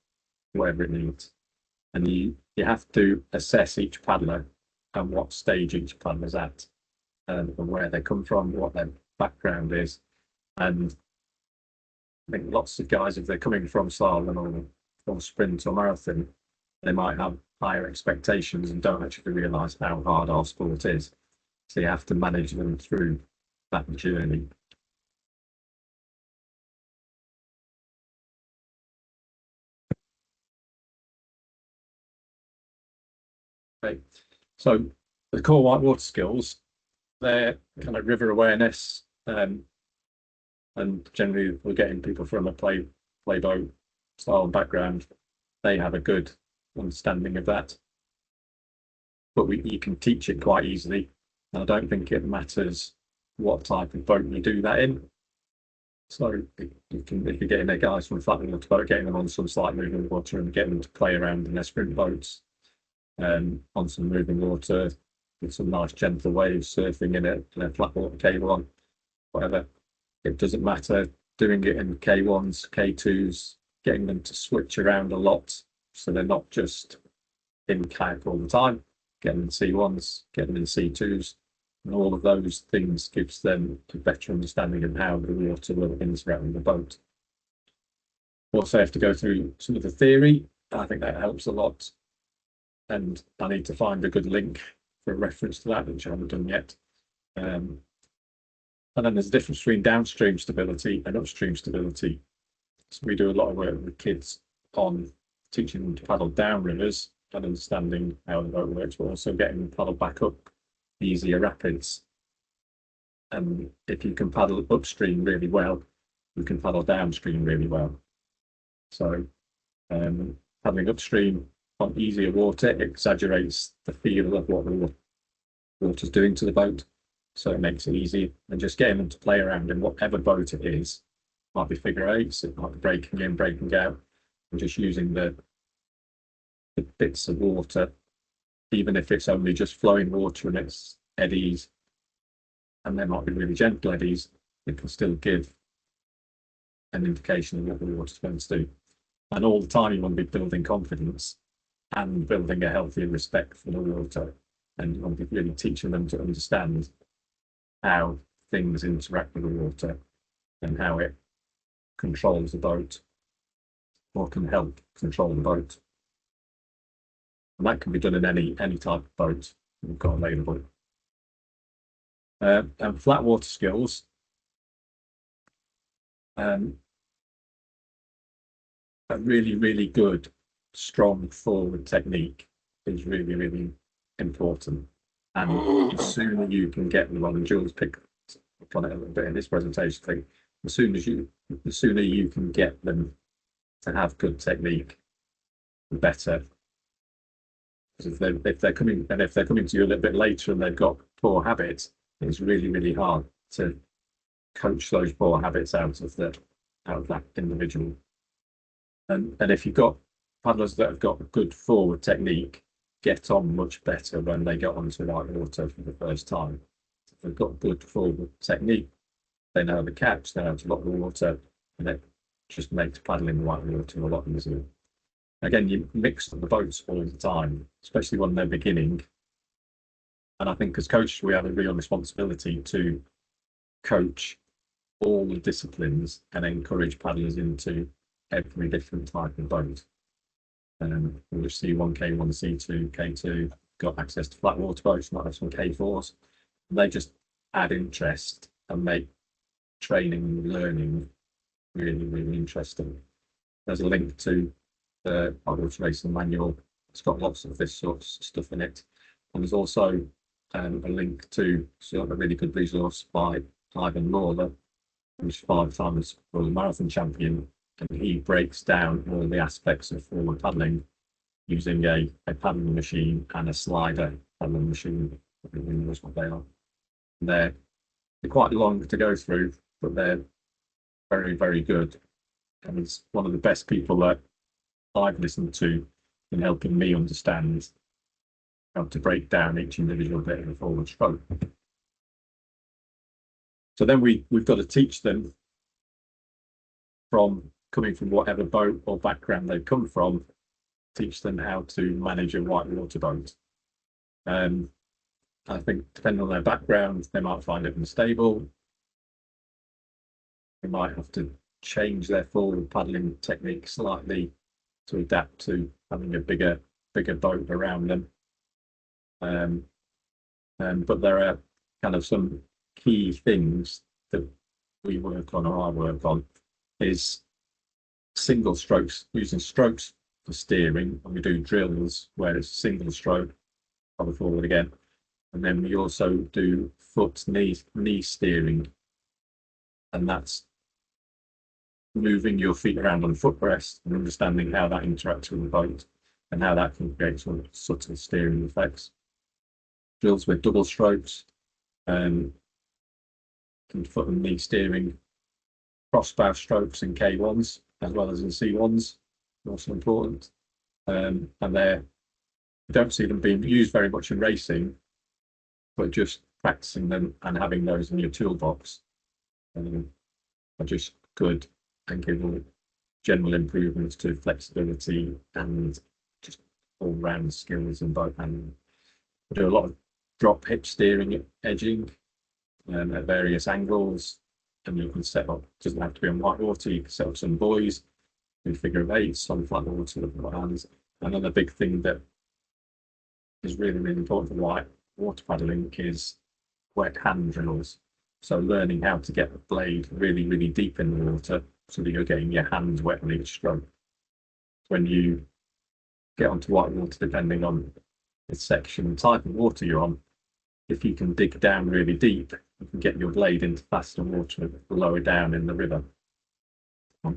S3: whatever it needs. And you have to assess each paddler and what stage each paddler's at, and where they come from, what their background is. And I think lots of guys, if they're coming from slalom or sprint or marathon, they might have higher expectations and don't actually realise how hard our sport is. So you have to manage them through that journey. Okay. So the core whitewater skills, they're kind of river awareness, and generally we're getting people from a playboat style background. They have a good understanding of that, but you can teach it quite easily. And I don't think it matters what type of boat you do that in. So if you're getting their guys from flat water boat, getting them on some slight moving water and getting them to play around in their sprint boats, on some moving water with some nice gentle waves, surfing in it, flat water K1, whatever. It doesn't matter. Doing it in K1s, K2s, getting them to switch around a lot, so they're not just in kayak all the time. Getting them in C1s, getting them in C2s, and all of those things gives them a better understanding of how the water will interact with the boat. Also have to go through some of the theory. I think that helps a lot. And I need to find a good link for a reference to that, which I haven't done yet. And then there's a difference between downstream stability and upstream stability. So we do a lot of work with kids on teaching them to paddle down rivers and understanding how the boat works, but also getting them to paddle back up easier rapids. And if you can paddle upstream really well, you can paddle downstream really well. So paddling upstream on easier water exaggerates the feel of what the water's doing to the boat, so it makes it easy. And just getting them to play around in whatever boat it is, might be figure eights, it might be breaking in, breaking out, and just using the bits of water, even if it's only just flowing water and it's eddies, and there might be really gentle eddies, it can still give an indication of what the water's going to do. And all the time you want to be building confidence and building a healthy respect for the water, and you want to be really teaching them to understand how things interact with the water and how it controls the boat or can help control the boat. And that can be done in any type of boat we've got available. And flat water skills. A really, really good, strong forward technique is really, really important. And the sooner you can get them on, and Jules picked up on it a little bit in this presentation thing, the sooner you can get them to have good technique, the better. Because if they're coming to you a little bit later and they've got poor habits, it's really, really hard to coach those poor habits out of that individual. And if you've got paddlers that have got good forward technique, get on much better when they get onto white water for the first time. If they've got good forward technique, they know how to catch, they know how to lock the water, and it just makes paddling the white water a lot easier. Again, you mix the boats all the time, especially when they're beginning. And I think as coaches, we have a real responsibility to coach all the disciplines and encourage paddlers into every different type of boat. We'll see C1, K1, C2, K2, got access to flat water boats, not have some K4s. They just add interest and make training and learning really, really interesting. There's a link to the paddle racing manual. It's got lots of this sort of stuff in it. And there's also a link to a really good resource by Ivan Lawler, who's 5 times world marathon champion, and he breaks down all the aspects of forward paddling using a paddling machine and a slider paddling machine. Everyone knows what they are. They're quite long to go through, but they're very, very good. And it's one of the best people that I've listened to in helping me understand how to break down each individual bit of a forward stroke. So then we've got to teach them, from coming from whatever boat or background they've come from, teach them how to manage a white water boat. I think depending on their background, they might find it unstable. They might have to change their forward paddling technique slightly to adapt to having a bigger boat around them. But there are kind of some key things that we work on, or I work on, is single strokes, using strokes for steering, and we do drills where it's single stroke, probably forward again. And then we also do foot knee steering, and that's moving your feet around on the footrest and understanding how that interacts with the boat and how that can create some subtle steering effects. Drills with double strokes, and foot and knee steering, crossbow strokes in K1s as well as in C1s, also important. And you don't see them being used very much in racing, but just practicing them and having those in your toolbox are just good and give general improvements to flexibility and just all-round skills in boat handling. We do a lot of drop hitch steering, edging at various angles, and you can set up, doesn't have to be on white water, you can set up some buoys, do figure of eights on flat water with the hands. Another big thing that is really, really important for white water paddling is wet hand drills. So learning how to get the blade really, really deep in the water so that you're getting your hands wet on each stroke. When you get onto white water, depending on the section and type of water you're on, if you can dig down really deep, you can get your blade into faster water lower down in the river.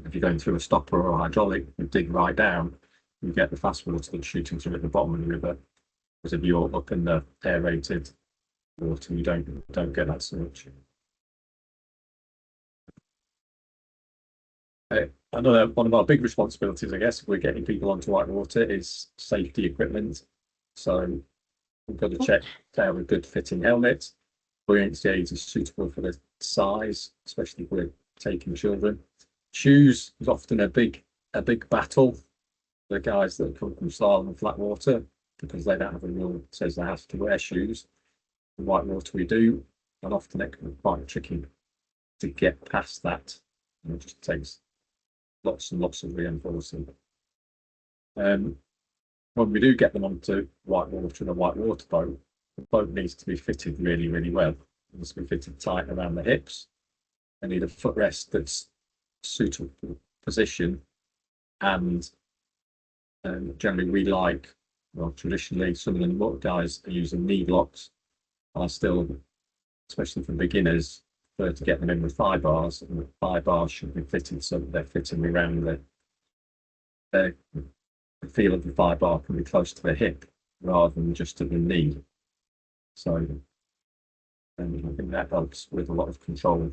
S3: If you're going through a stopper or a hydraulic, you dig right down, you get the fast water that's shooting through at the bottom of the river. Whereas if you're up in the aerated water, you don't get that so much. Another one of our big responsibilities, I guess, if we're getting people onto white water, is safety equipment. So we've got to check to have a good fitting helmet. Buoyancy aids is suitable for the size, especially if we're taking children. Shoes is often a big battle for the guys that come from slalom and flat water, because they don't have a rule that says they have to wear shoes. In white water we do. and often it can be quite tricky to get past that, and it just takes lots and lots of reinforcing. When we do get them onto whitewater and a whitewater boat, the boat needs to be fitted really, really well. It needs to be fitted tight around the hips. They need a footrest that's suitable position, and generally we like, well, traditionally some of the motor guys are using knee blocks. I still, especially for beginners, prefer to get them in with thigh bars, and the thigh bars should be fitted so that they're fitting around the feel of the thigh bar can be close to the hip rather than just to the knee. So I think that helps with a lot of control.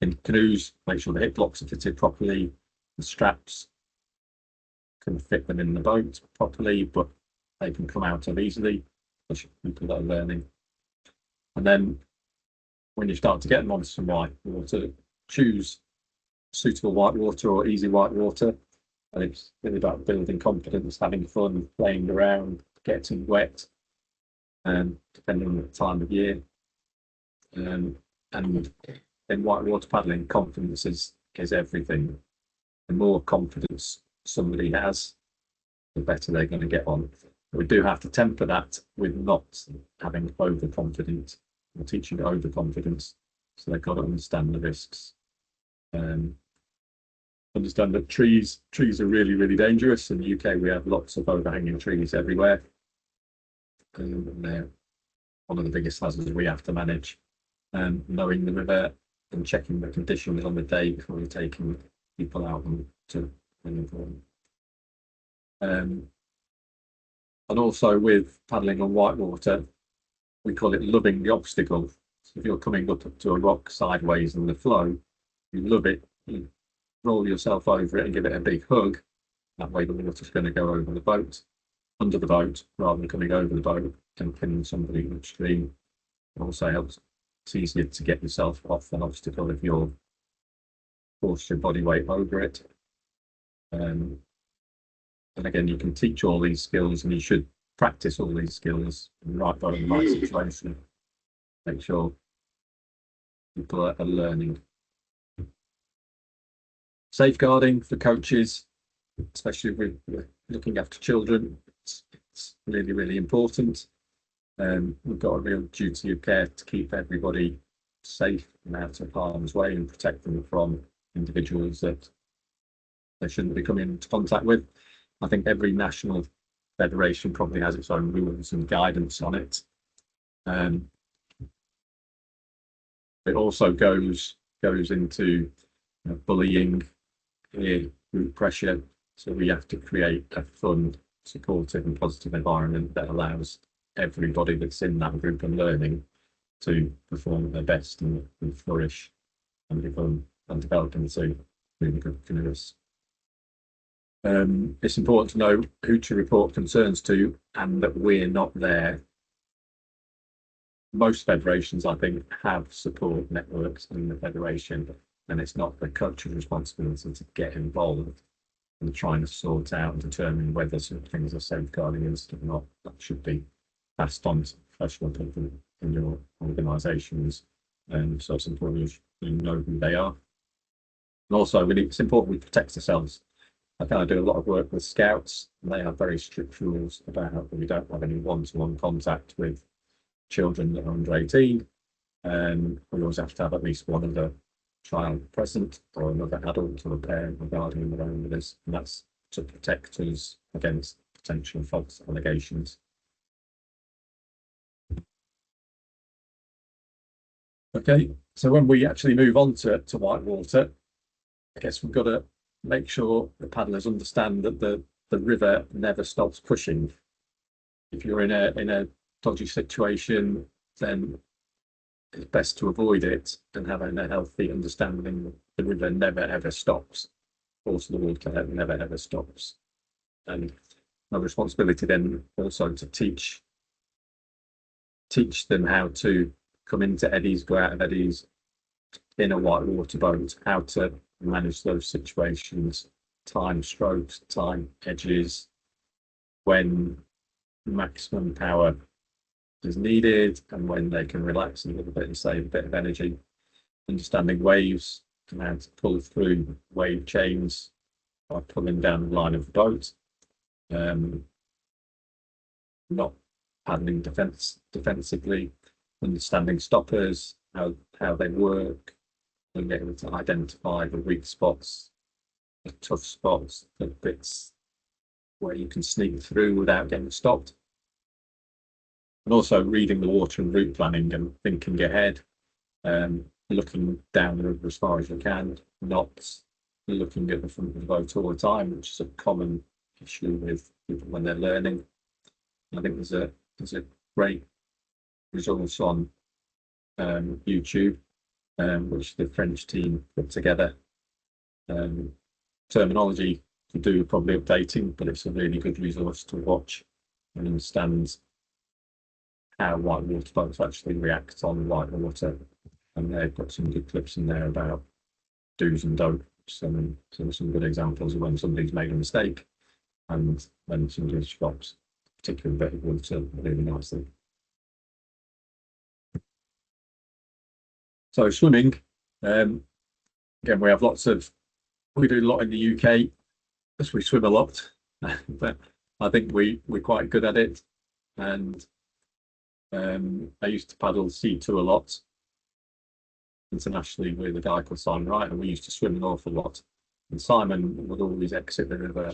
S3: In canoes, make sure the hip blocks are fitted properly, the straps can fit them in the boat properly, but they can come out of easily, especially people that are learning. And then when you start to get them onto some whitewater, choose suitable whitewater or easy whitewater. And it's really about building confidence, having fun, playing around, getting wet, depending on the time of year. And in whitewater paddling, confidence is everything. The more confidence somebody has, the better they're going to get on. We do have to temper that with not having overconfidence or teaching overconfidence. So they've got to understand the risks. Understand that trees are really, really dangerous. In the UK, we have lots of overhanging trees everywhere. And they're one of the biggest hazards we have to manage. Knowing the river and checking the conditions on the day before you're taking people out to important. And also with paddling on whitewater, we call it loving the obstacle. So if you're coming up to a rock sideways in the flow, you love it, you roll yourself over it and give it a big hug. That way the water's going to go over the boat, under the boat, rather than coming over the boat and pinning somebody upstream. It also helps. It's easier to get yourself off an obstacle if you're forced your body weight over it. And again, you can teach all these skills, and you should practice all these skills in the right boat, in the right situation. Make sure people are learning. Safeguarding for coaches, especially with looking after children, it's really, really important. We've got a real duty of care to keep everybody safe and out of harm's way and protect them from individuals that they shouldn't be coming into contact with. I think every national federation probably has its own rules and guidance on it. It also goes into bullying, group pressure. So we have to create a fun, supportive and positive environment that allows everybody that's in that group and learning to perform at their best and flourish and become and develop into really good canoeists. It's important to know who to report concerns to and that we're not there. Most federations, I think, have support networks in the federation, and it's not the coach's responsibility to get involved and trying to sort out and determine whether certain things are safeguarding incident or not. That should be passed on to professional people in your organisations, and so it's important you know who they are. And also, it's important we protect ourselves. I kind of do a lot of work with scouts, and they have very strict rules about how we don't have any one-to-one contact with children that are under 18. We always have to have at least one other child present or another adult or a parent or guardian around with us, and that's to protect us against potential false allegations. Okay, so when we actually move on to whitewater, I guess we've got to make sure the paddlers understand that the river never stops pushing. If you're in a dodgy situation, then it's best to avoid it and having a healthy understanding that the river never ever stops. Also, the water never ever stops. And my responsibility then also to teach them how to come into eddies, go out of eddies in a whitewater boat, how to manage those situations, time strokes, time edges, when maximum power is needed and when they can relax a little bit and save a bit of energy. Understanding waves and how to pull through wave chains by pulling down the line of the boat. Not paddling defensively, understanding stoppers, how they work, and able to identify the weak spots, the tough spots, the bits where you can sneak through without getting stopped. And also reading the water and route planning and thinking ahead, looking down the river as far as you can, not looking at the front of the boat all the time, which is a common issue with people when they're learning. I think there's a great resource on YouTube, which the French team put together. Terminology to do probably updating, but it's a really good resource to watch and understand how whitewater boats actually react on whitewater. And they've got some good clips in there about do's and don'ts, and some good examples of when somebody's made a mistake and when somebody stops particular bit of water really nicely. So swimming, again, we do a lot in the UK as we swim a lot, but I think we're quite good at it. And I used to paddle C2 a lot internationally with a guy called Simon Wright, and we used to swim an awful lot. And Simon would always exit the river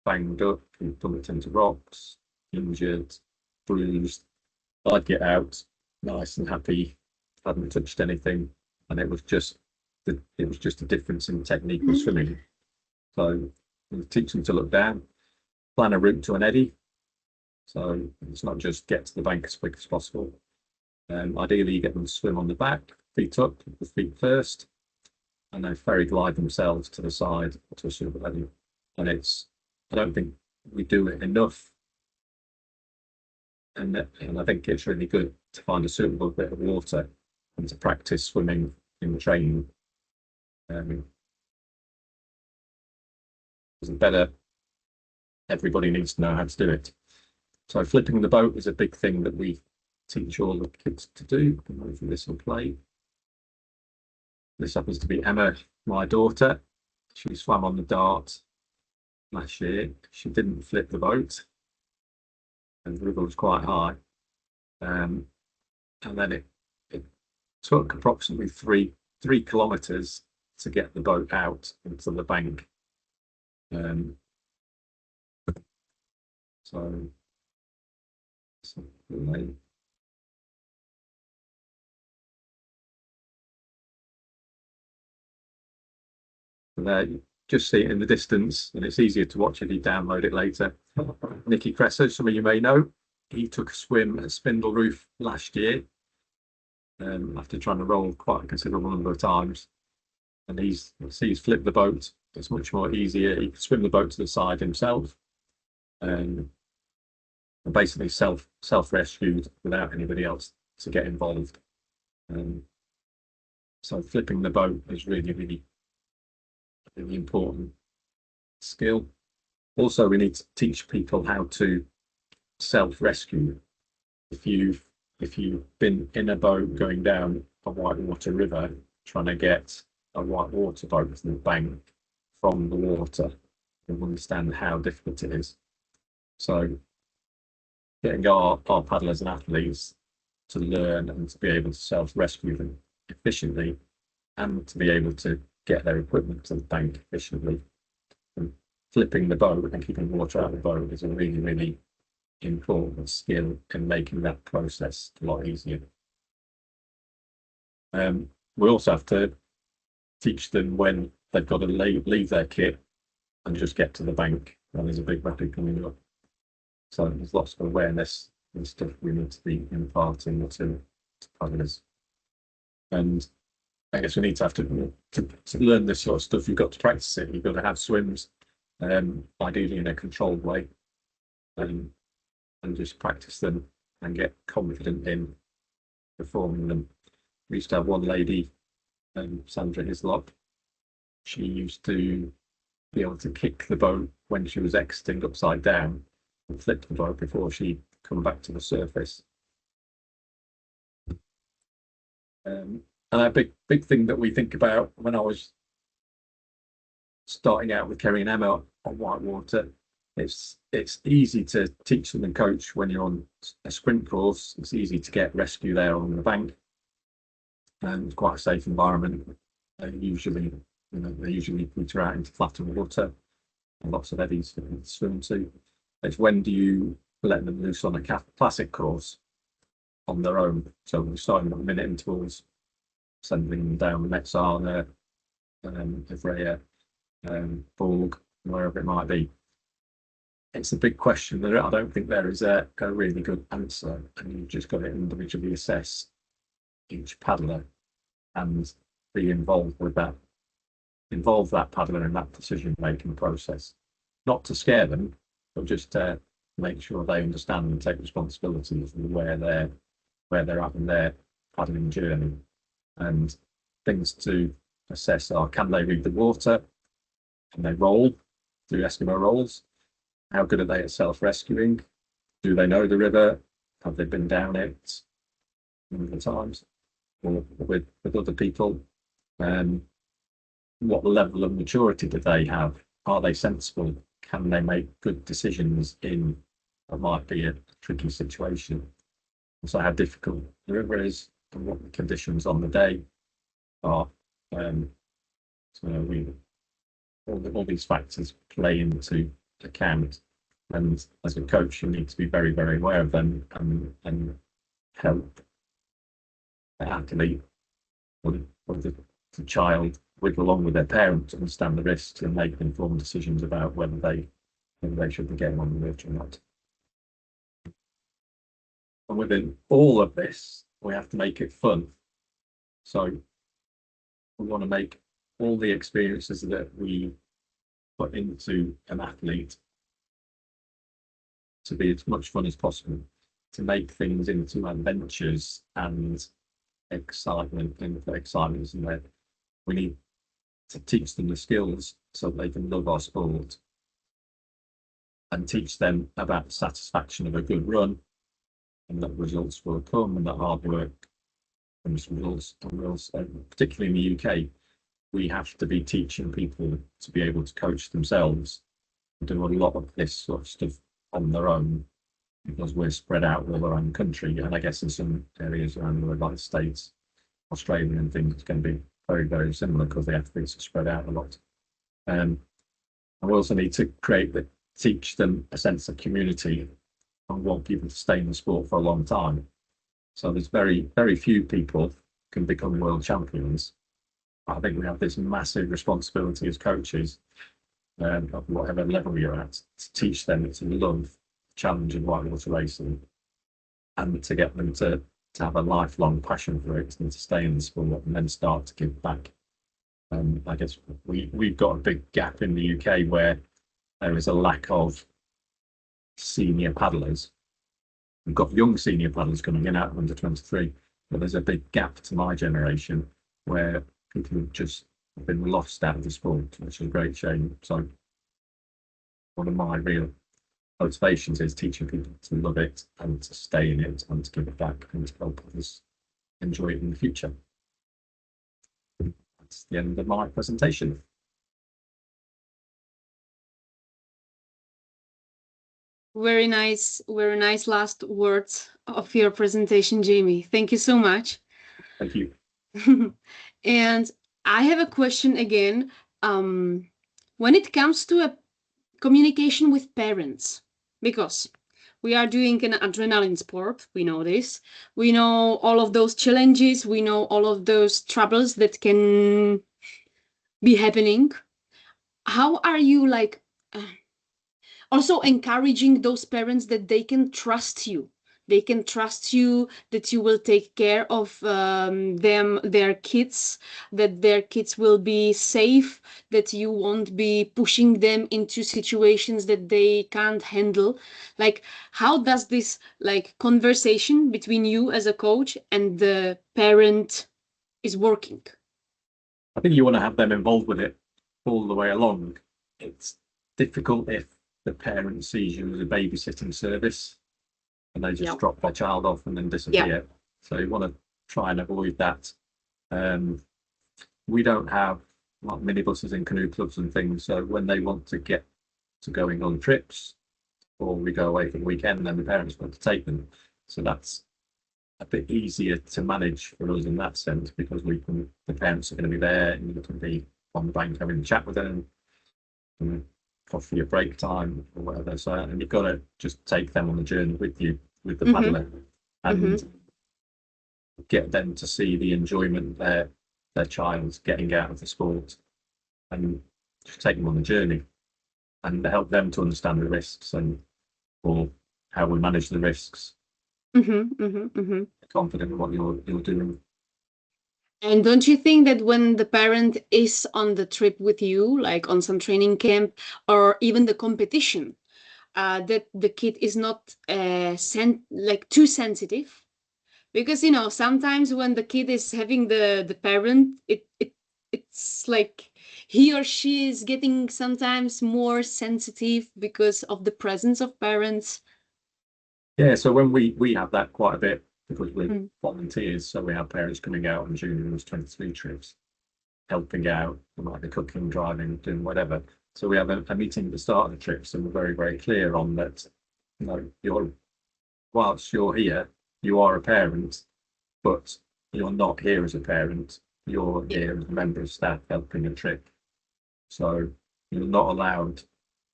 S3: banged up and bumped into rocks, injured, bruised. I'd get out nice and happy, hadn't touched anything, and it was just a difference in technique of swimming. So we teach them to look down, plan a route to an eddy. So it's not just get to the bank as quick as possible. Ideally, you get them to swim on the back, feet up, the feet first, and then ferry glide themselves to the side to a suitable eddy. And I don't think we do it enough. And I think it's really good to find a suitable bit of water and to practice swimming in training. It's better. Everybody needs to know how to do it. So flipping the boat is a big thing that we teach all the kids to do. Hopefully this will play. This happens to be Emma, my daughter. She swam on the Dart last year. She didn't flip the boat, and the river was quite high. And then it took approximately three kilometers to get the boat out into the bank. So there, you just see it in the distance, and it's easier to watch if you download it later. Nicky Cresser, some of you may know, he took a swim at Spindle Roof last year after trying to roll quite a considerable number of times. And he's flipped the boat. It's much more easier. He can swim the boat to the side himself, and basically self-rescued without anybody else to get involved. So flipping the boat is really important skill. Also, we need to teach people how to self-rescue. If you've been in a boat going down a whitewater river trying to get a whitewater boat to the bank from the water, you'll understand how difficult it is. So getting our paddlers and athletes to learn and to be able to self-rescue them efficiently and to be able to get their equipment to the bank efficiently. And flipping the boat and keeping water out of the boat is a really important skill in making that process a lot easier. We also have to teach them when they've got to leave their kit and just get to the bank when there's a big rapid coming up. So there's lots of awareness and stuff we need to be imparting to paddlers. And I guess we need to have to learn this sort of stuff. You've got to practice it. You've got to have swims, ideally in a controlled way, and just practice them and get confident in performing them. We used to have one lady, Sandra Hislop. She used to be able to kick the boat when she was exiting upside down and flip the boat before she'd come back to the surface. And a big thing that we think about when I was starting out with Kerry and Emma on Whitewater, it's easy to teach them and coach when you're on a sprint course. It's easy to get rescue there on the bank, and it's quite a safe environment. They usually put her out into flatter water and lots of eddies to swim to. It's when do you let them loose on a classic course on their own? So we're starting at minute intervals, sending them down the Metzana, Ivrea, Borg, wherever it might be. It's a big question that I don't think there is a really good answer, and you've just got to individually assess each paddler and be involved with that. Involve that paddler in that decision-making process, not to scare them, but just to make sure they understand and take responsibility for where they're at in their paddling journey. And things to assess are: can they read the water? Can they roll? Do Eskimo rolls? How good are they at self-rescuing? Do they know the river? Have they been down it many times or with other people? What level of maturity do they have? Are they sensible? Can they make good decisions in what might be a tricky situation? So how difficult the river is and what the conditions on the day are. All these factors play into account, and as a coach you need to be very, very aware of them and help the athlete or the child with along with their parents to understand the risks and make informed decisions about whether they should be getting on the water or not. And within all of this, we have to make it fun. So we want to make all the experiences that we put into an athlete to be as much fun as possible, to make things into adventures and excitement. And excitement is in there. We need to teach them the skills so that they can love our sport, and teach them about the satisfaction of a good run, and that results will come, and that hard work comes results. And particularly in the UK, we have to be teaching people to be able to coach themselves and do a lot of this sort of stuff on their own, because we're spread out all around the country. And I guess in some areas around the world, like the States, Australia and things, it's going to be very, very similar because the athletes are spread out a lot. And we also need to teach them a sense of community and want people to stay in the sport for a long time. So there's very, very few people can become world champions. I think we have this massive responsibility as coaches, of whatever level you're at, to teach them to love challenging whitewater racing and to get them to have a lifelong passion for it and to stay in the sport and then start to give back. I guess we've got a big gap in the UK where there is a lack of senior paddlers. We've got young senior paddlers coming in out of under 23, but there's a big gap to my generation where people have just been lost out of the sport, which is a great shame. So one of my real motivations is teaching people to love it and to stay in it and to give it back and to help others enjoy it in the future. That's the end of my presentation.
S1: Very nice last words of your presentation, Jamie. Thank you so much.
S3: Thank you.
S1: And I have a question again. When it comes to a communication with parents, because we are doing an adrenaline sport, we know this. We know all of those challenges. We know all of those troubles that can be happening. How are you also encouraging those parents that they can trust you? They can trust you that you will take care of their kids, that their kids will be safe, that you won't be pushing them into situations that they can't handle. How does this conversation between you as a coach and the parent is working?
S3: I think you want to have them involved with it all the way along. It's difficult if the parent sees you as a babysitting service and they just drop their child off and then disappear. So you want to try and avoid that. We don't have like minibuses and canoe clubs and things, so when they want to get to going on trips, or we go away for the weekend, then the parents want to take them. So that's a bit easier to manage for us in that sense, because the parents are going to be there, and you can be on the bank having a chat with them, and coffee or break time or whatever. So, and you've got to just take them on the journey with you, with the paddler, and get them to see the enjoyment their child's getting out of the sport, and just take them on the journey and help them to understand the risks or how we manage the risks. Confident in what you're doing.
S1: And don't you think that when the parent is on the trip with you, like on some training camp or even the competition, that the kid is not too sensitive? Because sometimes when the kid is having the parent, it's like he or she is getting sometimes more sensitive because of the presence of parents.
S3: Yeah, so when we have that quite a bit, because we're volunteers, so we have parents coming out on juniors 23 trips, helping out, like the cooking, driving, doing whatever. So we have a meeting at the start of the trips, and we're very, very clear on that. Whilst you're here, you are a parent, but you're not here as a parent. You're here as a member of staff helping a trip. So you're not allowed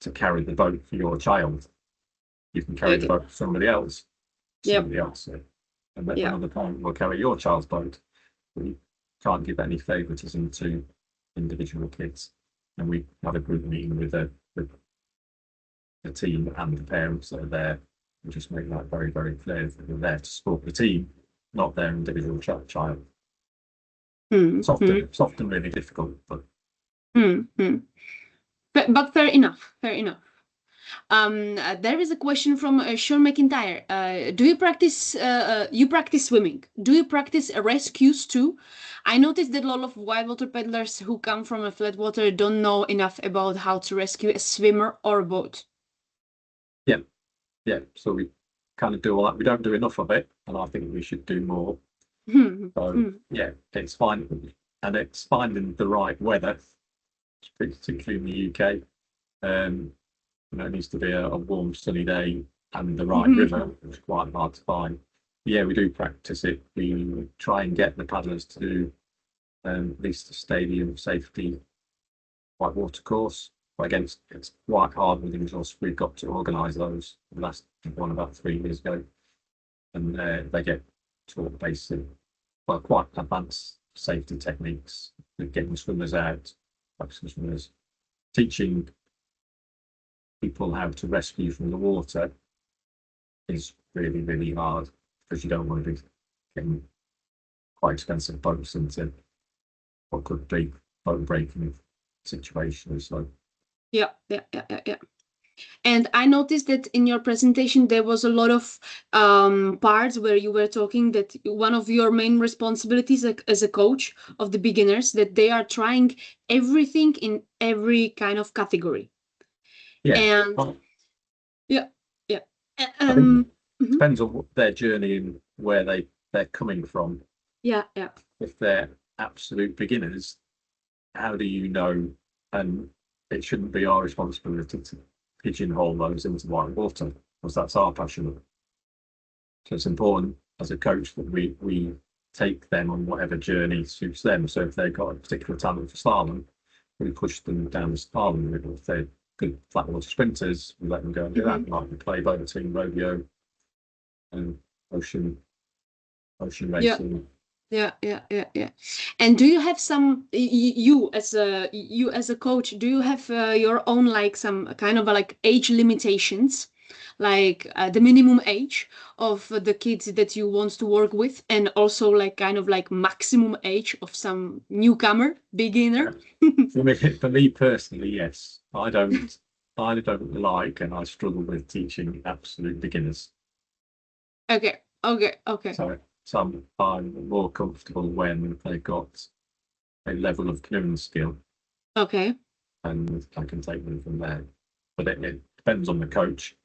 S3: to carry the boat for your child. You can carry the boat for somebody else. And then another parent will carry your child's boat. We can't give any favouritism to individual kids. And we have a group meeting with the team and the parents that are there. We just make that very, very clear that we're there to support the team, not their individual child. It's often really difficult, but
S1: fair enough. There is a question from Sean McIntyre. Do you practice? You practice swimming? Do you practice rescues too? I noticed that a lot of whitewater paddlers who come from a flat water don't know enough about how to rescue a swimmer or a boat.
S3: Yeah. So we kind of do all that. We don't do enough of it, and I think we should do more. So yeah, it's fine, and it's finding the right weather, particularly in the UK. It needs to be a warm, sunny day and the right river, which is quite hard to find. Yeah, we do practice it. We try and get the paddlers to do at least a stadium safety whitewater course. But again, it's quite hard with us. We've got to organise those. The last one about 3 years ago, and they get taught basic, quite advanced safety techniques, getting swimmers out, practicing swimmers, teaching people how to rescue from the water is really, really hard, because you don't want to be getting quite expensive boats into what could be boat breaking situations. So
S1: yeah. And I noticed that in your presentation there was a lot of parts where you were talking that one of your main responsibilities as a coach of the beginners, that they are trying everything in every kind of category. And
S3: I think it depends on their journey and where they're coming from. If they're absolute beginners, how do you know? And it shouldn't be our responsibility to pigeonhole those into whitewater, because that's our passion. So it's important as a coach that we take them on whatever journey suits them. So if they've got a particular talent for slalom, we push them down the slalom route. If they're good flatwater sprinters, we let them go and do that. Like we play boating, rodeo, and ocean racing.
S1: Yeah. And do you have some, you as a coach, do you have your own like some kind of like age limitations, like the minimum age of the kids that you want to work with, and also like kind of like maximum age of some newcomer, beginner?
S3: For me personally, yes. I don't like, and I struggle with teaching absolute beginners.
S1: Okay.
S3: So I'm more comfortable when they've got a level of canoeing skill.
S1: Okay.
S3: And I can take them from there. But it depends on the coach,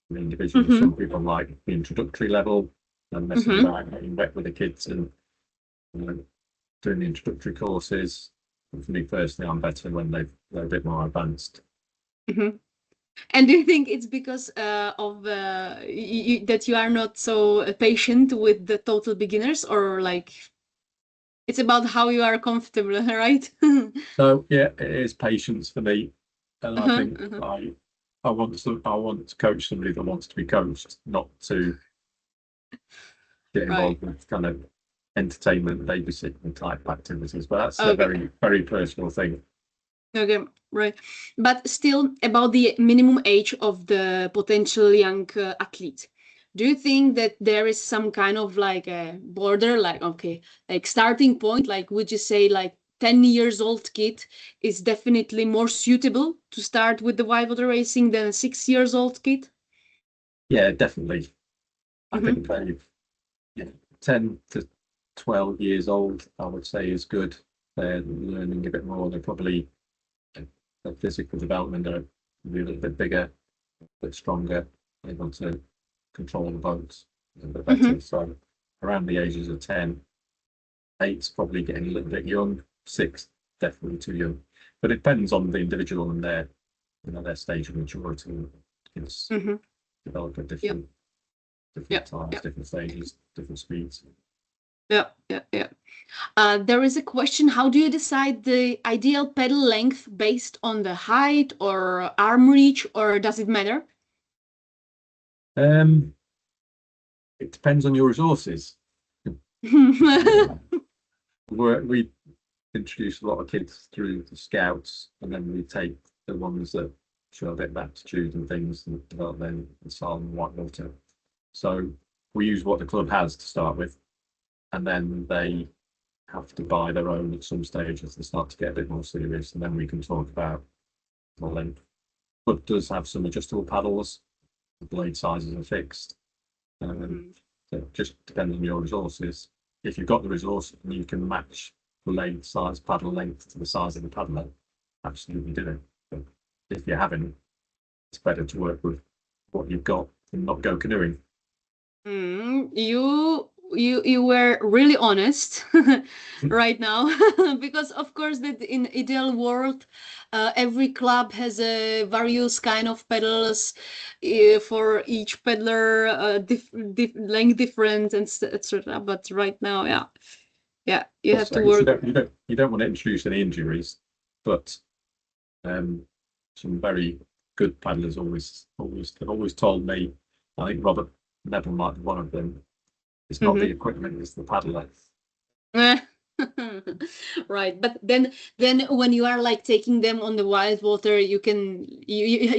S3: the individual. Some people like the introductory level and messing about getting wet with the kids, and doing the introductory courses. For me personally, I'm better when they're a bit more advanced.
S1: And do you think it's because of that you are not so patient with the total beginners, or like it's about how you are comfortable, right?
S3: So yeah, it is patience for me, and I think
S1: uh-huh.
S3: I want to coach somebody that wants to be coached, not to get
S1: Right.
S3: involved with kind of entertainment, babysitting type activities. But that's a
S1: Okay.
S3: very, very personal thing.
S1: Okay. Right. But still, about the minimum age of the potential young athlete. Do you think that there is some kind of like a border, like, okay, like starting point, like would you say like 10 years old kid is definitely more suitable to start with the Wildwater racing than a 6 years old kid?
S3: Yeah, definitely. I
S1: Mm-hmm.
S3: think yeah, 10 to 12 years old, I would say, is good. They're learning a bit more. They're probably their physical development are a little bit bigger, a bit stronger, able to control the boats a bit better.
S1: Mm-hmm.
S3: So around the ages of 10, 8's probably getting a little bit young, 6 definitely too young. But it depends on the individual and their stage of maturity. Kids
S1: Mm-hmm.
S3: develop at
S1: Yeah.
S3: different times,
S1: Yeah.
S3: different stages, different speeds.
S1: Yeah. There is a question, how do you decide the ideal pedal length based on the height or arm reach, or does it matter?
S3: It depends on your resources. We introduce a lot of kids through the scouts, and then we take the ones that show a bit of aptitude and things and develop them in Salem and Whitewater. So we use what the club has to start with, and then they have to buy their own at some stage as they start to get a bit more serious, and then we can talk about the length. Club does have some adjustable paddles. The blade sizes are fixed. So it just depends on your resources. If you've got the resource and you can match the blade size, paddle length to the size of the paddle, absolutely do it. But if you haven't, it's better to work with what you've got and not go canoeing.
S1: You were really honest right now, because of course that in ideal world every club has a various kind of pedals for each peddler, length different and etc. But right now, you have to
S3: Also, you
S1: work.
S3: don't want to introduce any injuries, but some very good paddlers always told me, I think Robert Neville might be one of them, it's not the equipment, it's the paddler.
S1: Right, but then when you are like taking them on the Wildwater, you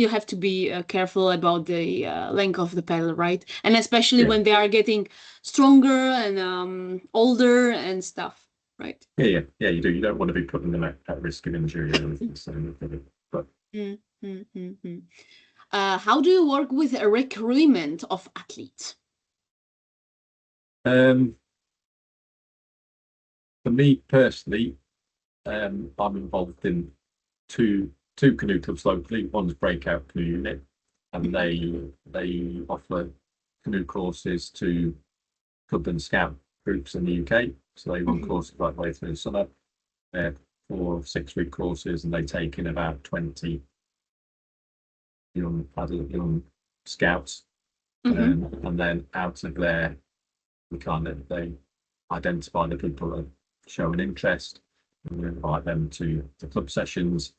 S1: have to be careful about the length of the pedal, right? And especially
S3: Yeah.
S1: when they are getting stronger and older and stuff, right?
S3: Yeah, you do. You don't want to be putting them at risk of injury or anything. So, but
S1: How do you work with a recruitment of athletes?
S3: for me personally, I'm involved in two canoe clubs locally. One's Breakout Canoe Unit, and they offer canoe courses to club and scout groups in the UK. So they run courses right the way through the summer. They're 4 or 6 week courses, and they take in about 20 young scouts. And then out of there, they identify the people that show an interest, and we invite them to the club sessions,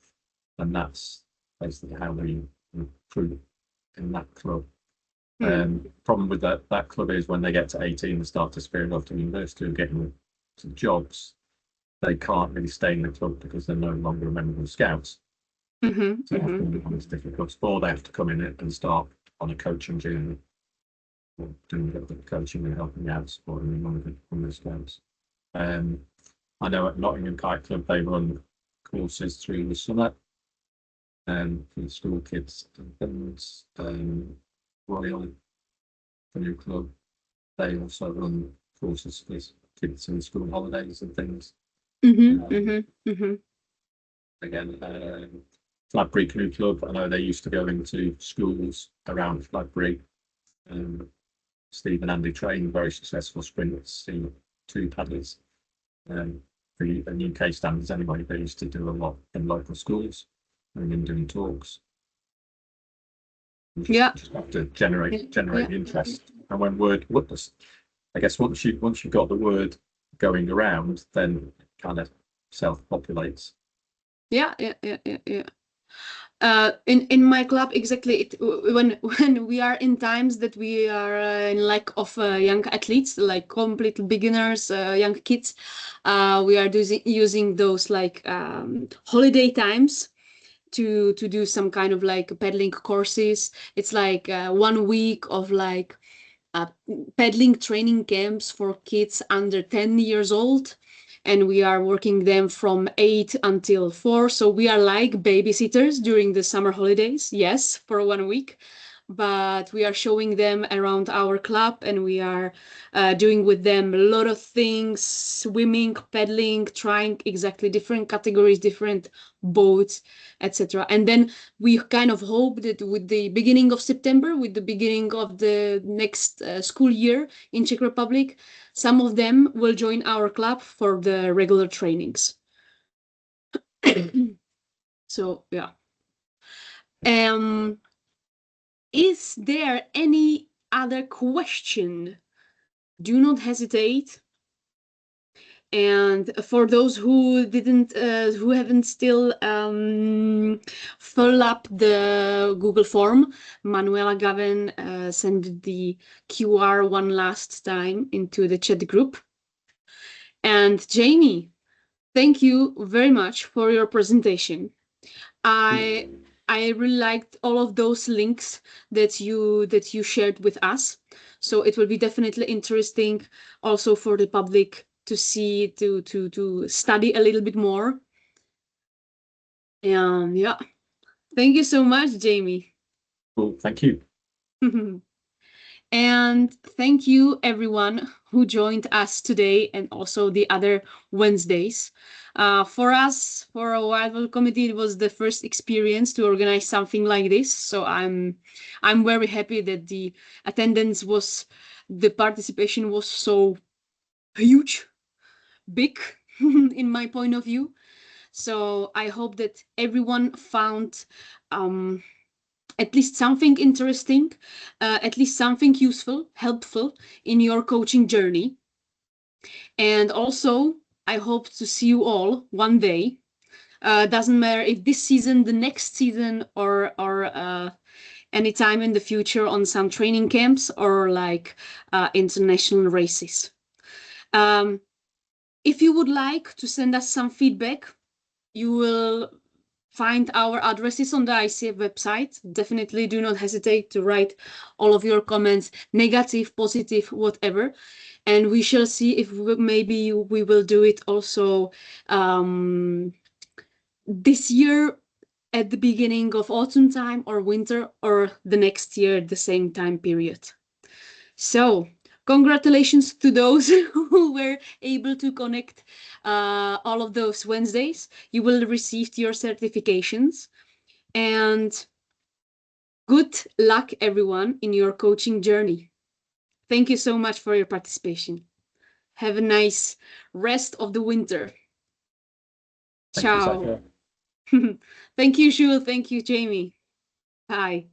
S3: and that's basically how we recruit in that club. Problem with that club is when they get to 18 and start disappearing off to university and getting to jobs, they can't really stay in the club because they're no longer a member of Scouts. So often it becomes difficult, or they have to come in and start on a coaching journey, or doing a little bit of coaching and helping out, supporting one of the Scouts. I know at Nottingham Kite Club they run courses through the summer for the school kids and things. Royal Canoe Club, they also run courses for kids in school holidays and things. Again, Fladbury Canoe Club, I know they used to go into schools around Fladbury. Steve and Andy train very successful sprint C2 paddlers for UK standards anyway. They used to do a lot in local schools and in doing talks. Just have to generate the interest. And when I guess once you've got the word going around, then it kind of self-populates.
S1: Yeah. In my club, exactly. When we are in times that we are in lack of young athletes, like complete beginners, young kids, we are using those like holiday times to do some kind of like pedaling courses. It's like 1 week of like pedaling training camps for kids under 10 years old. And we are working them from 8 until 4. So we are like babysitters during the summer holidays. Yes, for 1 week. But we are showing them around our club, and we are doing with them a lot of things: swimming, pedaling, trying exactly different categories, different boats, etc. And then we kind of hope that with the beginning of September, with the beginning of the next school year in Czech Republic, some of them will join our club for the regular trainings. So yeah. Is there any other question? Do not hesitate. And for those who haven't still fill up the Google form, Manuela Gavin sent the QR one last time into the chat group. And Jamie, thank you very much for your presentation. I really liked all of those links that you shared with us. So it will be definitely interesting also for the public to see, to study a little bit more. And yeah, thank you so much, Jamie.
S3: Cool, thank you.
S1: And thank you everyone who joined us today, and also the other Wednesdays. For us, for a Wildwater committee, it was the first experience to organize something like this. So I'm very happy that the attendance the participation was so huge, big in my point of view. So I hope that everyone found at least something interesting, at least something useful, helpful in your coaching journey. And also, I hope to see you all one day. Doesn't matter if this season, the next season, or any time in the future on some training camps or like international races. If you would like to send us some feedback, you will find our addresses on the ICF website. Definitely do not hesitate to write all of your comments, negative, positive, whatever. And we shall see if maybe we will do it also this year at the beginning of autumn time or winter, or the next year at the same time period. So congratulations to those who were able to connect all of those Wednesdays. You will receive your certifications. And good luck, everyone, in your coaching journey. Thank you so much for your participation. Have a nice rest of the winter. Ciao.
S3: Thank you,
S1: Thank you, Jules. Thank you, Jamie. Bye.